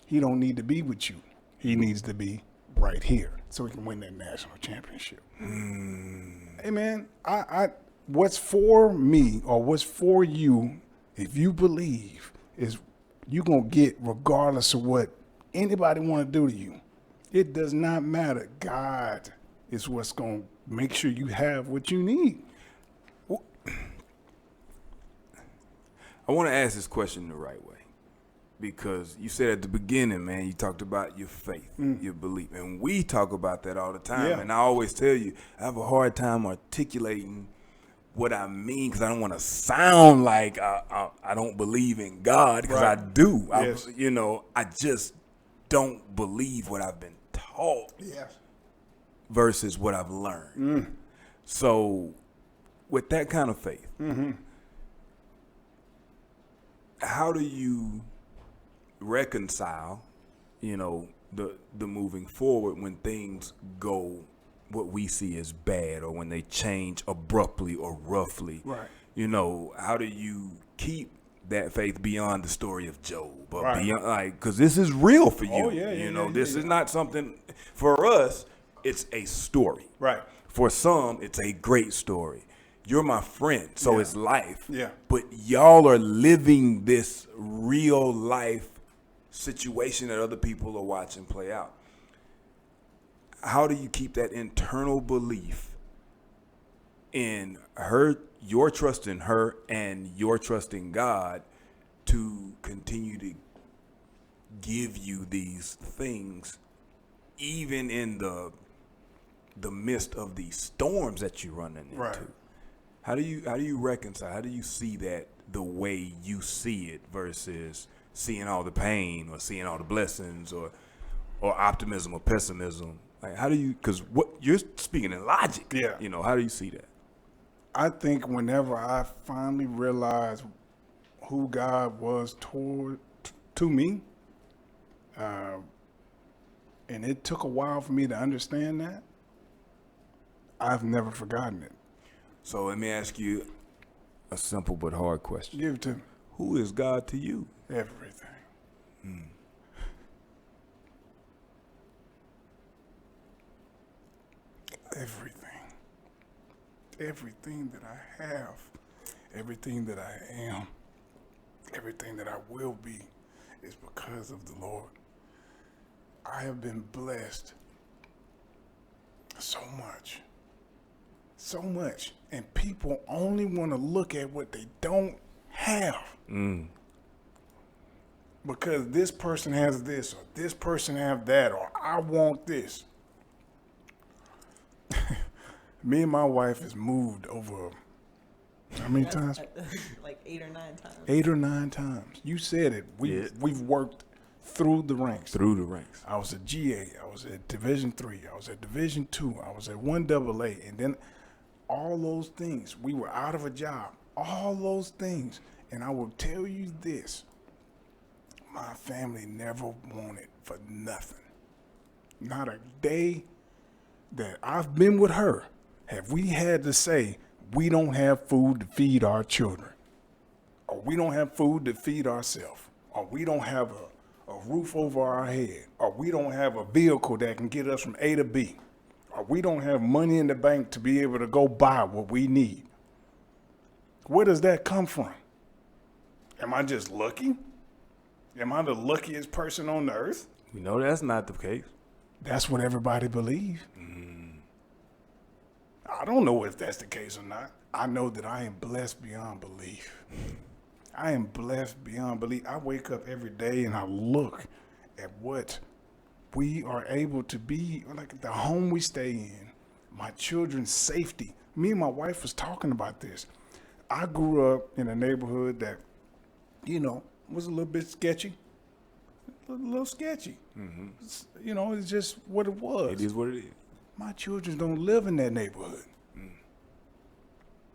S2: He don't need to be with you. He needs to be right here so he can win that national championship. Hey, man, I what's for me or what's for you, if you believe, is you're going to get regardless of what anybody want to do to you. It does not matter. God is what's going to make sure you have what you need.
S1: I want to ask this question the right way, because you said at the beginning, man, you talked about your faith, your belief, and we talk about that all the time.
S2: Yeah.
S1: And I always tell you, I have a hard time articulating what I mean, because I don't want to sound like I don't believe in God, because
S2: Right.
S1: I do.
S2: Yes.
S1: I just don't believe what I've been taught
S2: Yes.
S1: versus what I've learned. So with that kind of faith, how do you reconcile, the moving forward when things go what we see as bad, or when they change abruptly or roughly?
S2: Right.
S1: How do you keep that faith beyond the story of Job, or
S2: Right.
S1: beyond, because this is real for you.
S2: Oh, yeah,
S1: This
S2: yeah.
S1: is not something for us. It's a story.
S2: Right.
S1: For some, it's a great story. You're my friend, so
S2: Yeah.
S1: it's life.
S2: Yeah.
S1: But y'all are living this real life situation that other people are watching play out. How do you keep that internal belief in her, your trust in her, and your trust in God to continue to give you these things, even in the midst of these storms that you're running into?
S2: Right.
S1: How do you reconcile? How do you see that the way you see it versus seeing all the pain, or seeing all the blessings, or optimism or pessimism? Like, how do you? Because what you're speaking in logic.
S2: Yeah.
S1: How do you see that?
S2: I think whenever I finally realized who God was to me, and it took a while for me to understand that, I've never forgotten it.
S1: So let me ask you a simple but hard question.
S2: Give it to me.
S1: Who is God to you?
S2: Everything. Everything. Everything that I have, everything that I am, everything that I will be is because of the Lord. I have been blessed so much. So much. And people only want to look at what they don't have. Because this person has this, or this person have that, or I want this. Me and my wife has moved over how many times?
S3: Like 8 or 9 times.
S2: 8 or 9 times. You said it. We've worked through the ranks.
S1: Through the ranks.
S2: I was at GA. I was at Division III. I was at Division II. I was at 1AA. And then all those things. We were out of a job. All those things. And I will tell you this. My family never wanted for nothing. Not a day that I've been with her have we had to say, we don't have food to feed our children, or we don't have food to feed ourselves, or we don't have a roof over our head, or we don't have a vehicle that can get us from A to B, or we don't have money in the bank to be able to go buy what we need. Where does that come from? Am I just lucky? Am I the luckiest person on the earth?
S1: We know that's not the case.
S2: That's what everybody believes. I don't know if that's the case or not. I know that I am blessed beyond belief. I am blessed beyond belief. I wake up every day and I look at what we are able to be, like the home we stay in, my children's safety. Me and my wife was talking about this. I grew up in a neighborhood that, was a little bit sketchy. A little sketchy. It's just what it was.
S1: It is what it is.
S2: My children don't live in that neighborhood.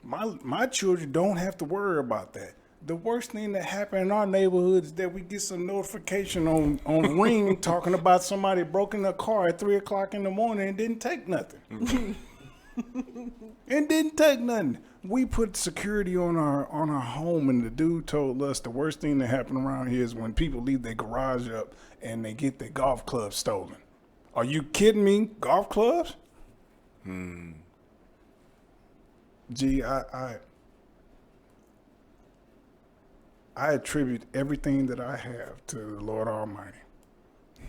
S2: My children don't have to worry about that. The worst thing that happened in our neighborhood is that we get some notification on Ring talking about somebody broke in a car at 3 o'clock in the morning and didn't take nothing. It didn't take nothing. We put security on our home, and the dude told us the worst thing that happened around here is when people leave their garage up and they get their golf clubs stolen. Are you kidding me? Golf clubs? Gee, I I attribute everything that I have to the Lord Almighty.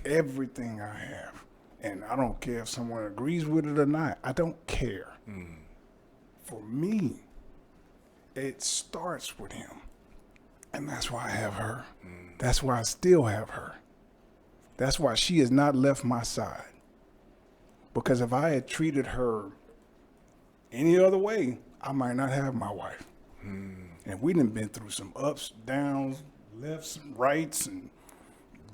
S2: Everything I have. And I don't care if someone agrees with it or not. I don't care. For me, it starts with him. And that's why I have her. That's why I still have her. That's why she has not left my side. Because if I had treated her any other way, I might not have my wife. And we done been through some ups, downs, lefts, and rights, and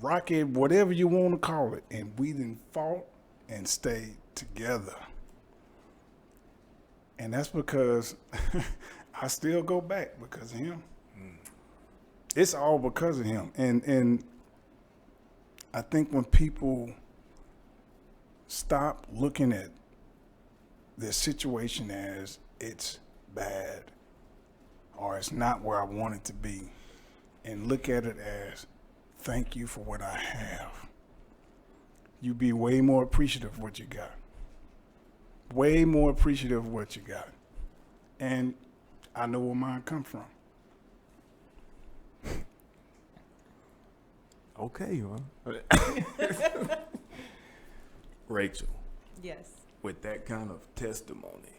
S2: rocket, whatever you want to call it. And we done fought and stayed together. And that's because I still go back because of him. It's all because of him. And I think when people stop looking at their situation as it's bad or it's not where I want it to be, and look at it as thank you for what I have, you be way more appreciative of what you got. Way more appreciative of what you got. And I know where mine come from.
S1: Okay, Rachel,
S3: Yes.
S1: with that kind of testimony,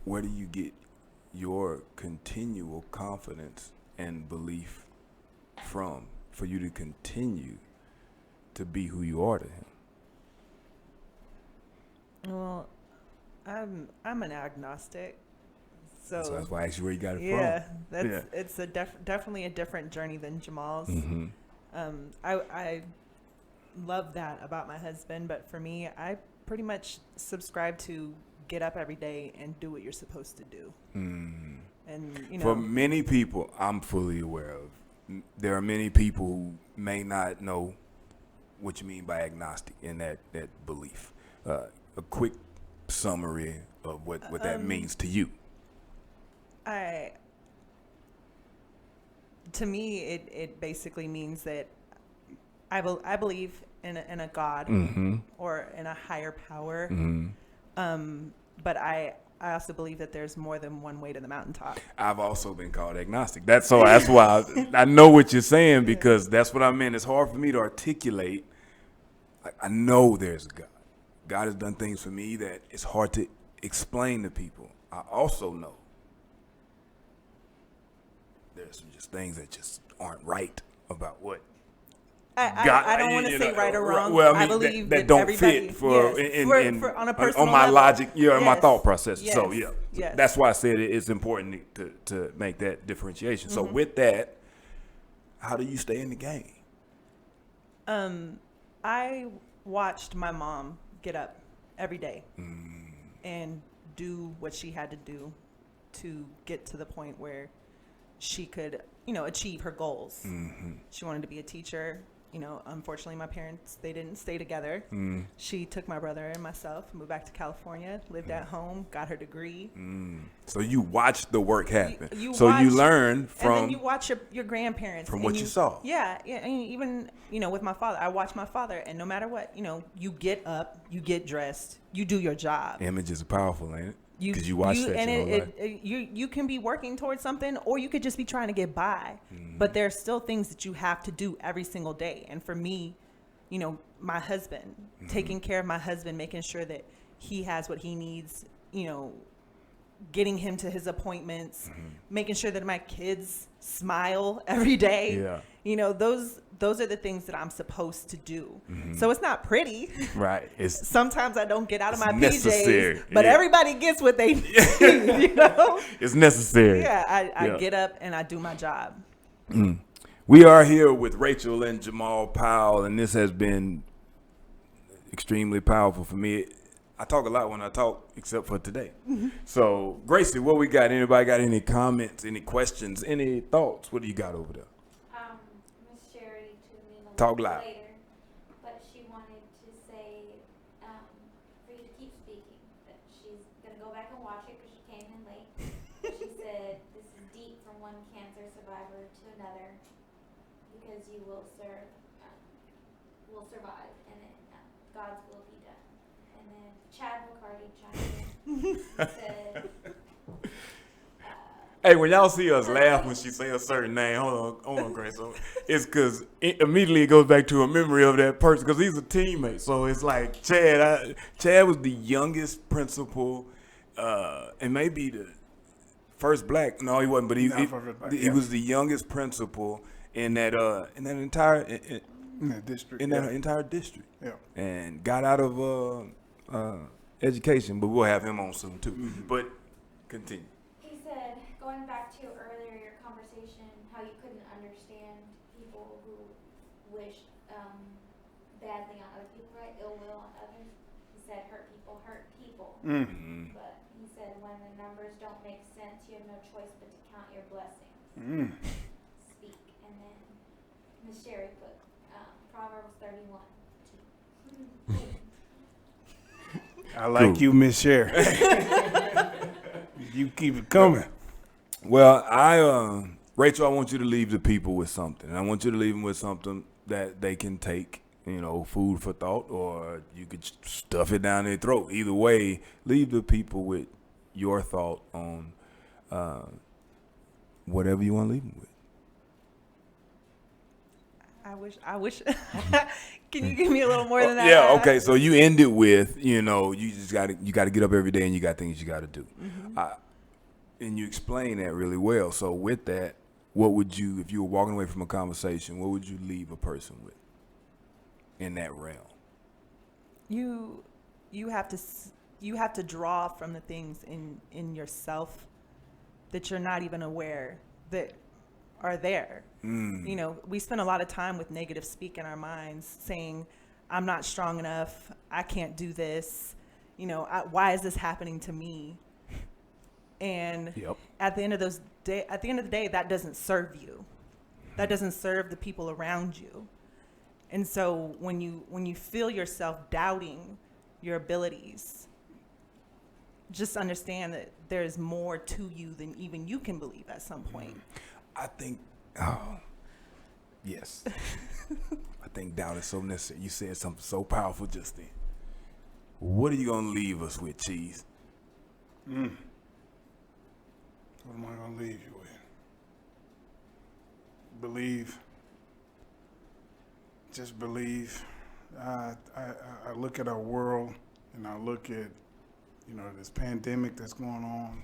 S1: where do you get your continual confidence and belief from for you to continue to be who you are to him?
S3: Well, I'm an agnostic. So
S1: that's why I asked you where you got it
S3: yeah,
S1: from.
S3: it's a definitely a different journey than Jamal's. I love that about my husband, but for me, I pretty much subscribe to get up every day and do what you're supposed to do. And
S1: For many people, I'm fully aware of. There are many people who may not know what you mean by agnostic in that belief. A quick summary of what that means to you.
S3: To me, it basically means that I believe in a God or in a higher power. But I also believe that there's more than one way to the mountaintop.
S1: I've also been called agnostic. That's why I know what you're saying, because that's what I meant. It's hard for me to articulate. I know there's a God. God has done things for me that it's hard to explain to people. I also know there's some just things that just aren't right about what
S3: I don't want to say right or wrong.
S1: Well, I mean,
S3: believe
S1: that don't
S3: everybody,
S1: fit for
S3: on a personal
S1: on my
S3: level.
S1: logic, and my
S3: Yes.
S1: thought process.
S3: Yes.
S1: So yeah,
S3: Yes.
S1: that's why I said it's important to make that differentiation. So with that, how do you stay in the game?
S3: I watched my mom get up every day and do what she had to do to get to the point where she could, achieve her goals. She wanted to be a teacher. Unfortunately, my parents, they didn't stay together. She took my brother and myself, moved back to California, lived at home, got her degree.
S1: So you watched the work happen.
S3: You
S1: learn from,
S3: and then you watch your grandparents
S1: from
S3: and
S1: what you saw.
S3: Yeah, and even with my father, I watched my father, and no matter what, you get up, you get dressed, you do your job.
S1: Images are powerful, ain't it? Because you watch that
S3: and
S1: your whole life.
S3: you can be working towards something, or you could just be trying to get by. But there are still things that you have to do every single day. And for me, my husband, taking care of my husband, making sure that he has what he needs, getting him to his appointments, making sure that my kids smile every day.
S1: Yeah.
S3: Those are the things that I'm supposed to do. So it's not pretty.
S1: Right.
S3: Sometimes I don't get out of my
S1: necessary.
S3: PJs, but everybody gets what they need,
S1: It's necessary.
S3: Yeah, I get up and I do my job.
S1: We are here with Rachel and Jamal Powell, and this has been extremely powerful for me. I talk a lot when I talk, except for today. So, Gracie, what we got? Anybody got any comments, any questions, any thoughts? What do you got over there?
S4: Miss Sherry tuned in a
S1: Talk
S4: little
S1: loud.
S4: later, but she wanted to say for you to keep speaking, that she's going to go back and watch it because she came in late. She said, this is deep from one cancer survivor to another, because you will survive, and then God's will be done. And then Chad McCarty chimed in, said,
S1: Hey, when y'all see us laugh when she say a certain name, hold on, Grace. So it's because immediately it goes back to a memory of that person because he's a teammate. So it's like Chad. Chad was the youngest principal, and maybe the first black. No, he wasn't, but he was the youngest principal in that entire
S2: in that district.
S1: entire district.
S2: Yeah.
S1: And got out of education, but we'll have him on soon too.
S2: Mm-hmm.
S1: But continue.
S4: He said, going back to earlier your conversation, how you couldn't understand people who wish badly on other people, right? Ill will on others. He said, hurt people hurt people.
S1: Mm-hmm.
S4: But he said, when the numbers don't make sense, you have no choice but to count your blessings. Speak. And then Miss Sherry put Proverbs 31.
S2: I like you, Miss Sherry. You keep it coming.
S1: Well, Rachel, I want you to leave the people with something. And I want you to leave them with something that they can take, food for thought, or you could stuff it down their throat. Either way, leave the people with your thought on whatever you want to leave them with.
S3: I wish. Can you give me a little more than that?
S1: Yeah, okay. So you end it with, you just got to get up every day and you got things you got to do.
S3: Mm-hmm.
S1: And you explain that really well. So with that, what would you, if you were walking away from a conversation, what would you leave a person with in that realm?
S3: You have to draw from the things in yourself that you're not even aware that are there. We spend a lot of time with negative speak in our minds, saying, I'm not strong enough, I can't do this, why is this happening to me? And at the end of the day, that doesn't serve you. That doesn't serve the people around you. And so when you feel yourself doubting your abilities, just understand that there's more to you than even you can believe at some point.
S1: I think, yes. I think doubt is so necessary. You said something so powerful just then. What are you going to leave us with, Cheese?
S2: What am I going to leave you with? Believe. Just believe. I look at our world and I look at, this pandemic that's going on.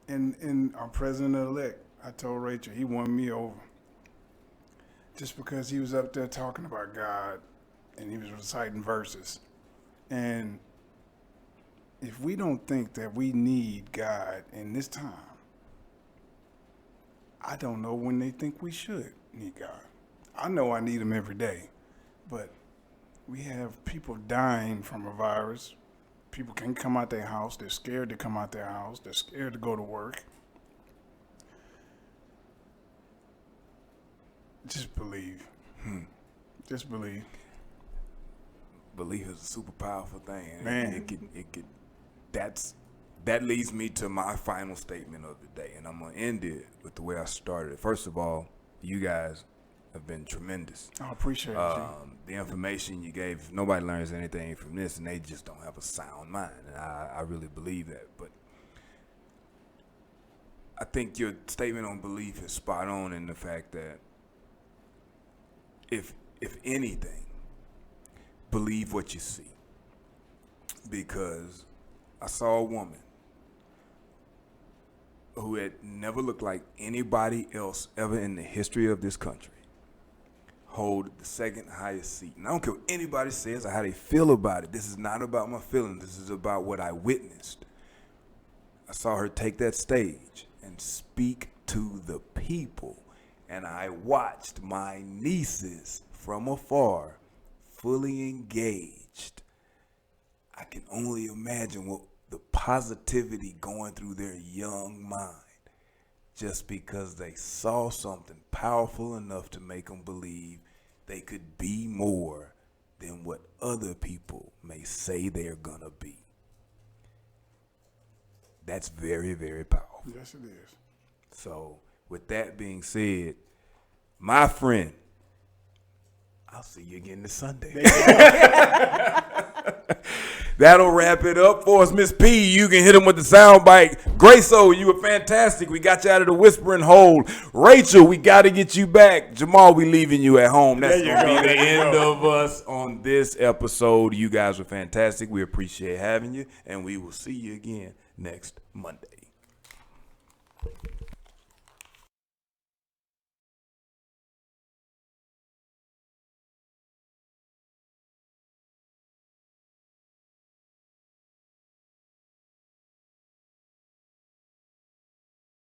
S2: And our president-elect, I told Rachel, he won me over. Just because he was up there talking about God and he was reciting verses. And if we don't think that we need God in this time, I don't know when they think we should need God. I know I need him every day, but we have people dying from a virus. People can't come out their house. They're scared to come out their house. They're scared to go to work. Just believe. Just believe.
S1: Belief is a super powerful thing.
S2: Man.
S1: That leads me to my final statement of the day, and I'm gonna end it with the way I started. First of all, you guys have been tremendous.
S2: I appreciate it.
S1: The information you gave, if nobody learns anything from this, and they just don't have a sound mind. And I really believe that. But I think your statement on belief is spot on in the fact that if anything, believe what you see. Because I saw a woman who had never looked like anybody else ever in the history of this country hold the second highest seat. And I don't care what anybody says or how they feel about it. This is not about my feelings. This is about what I witnessed. I saw her take that stage and speak to the people. And I watched my nieces from afar, fully engaged. I can only imagine what the positivity going through their young mind just because they saw something powerful enough to make them believe they could be more than what other people may say they're gonna be. That's very, very powerful.
S2: Yes, it is.
S1: So with that being said, my friend, I'll see you again this Sunday. That'll wrap it up for us. Miss P, you can hit him with the sound bite. Graco, you were fantastic. We got you out of the whispering hole. Rachel, we got to get you back. Jamal, we leaving you at home. That's going to be the end of us on this episode. You guys were fantastic. We appreciate having you, and we will see you again next Monday.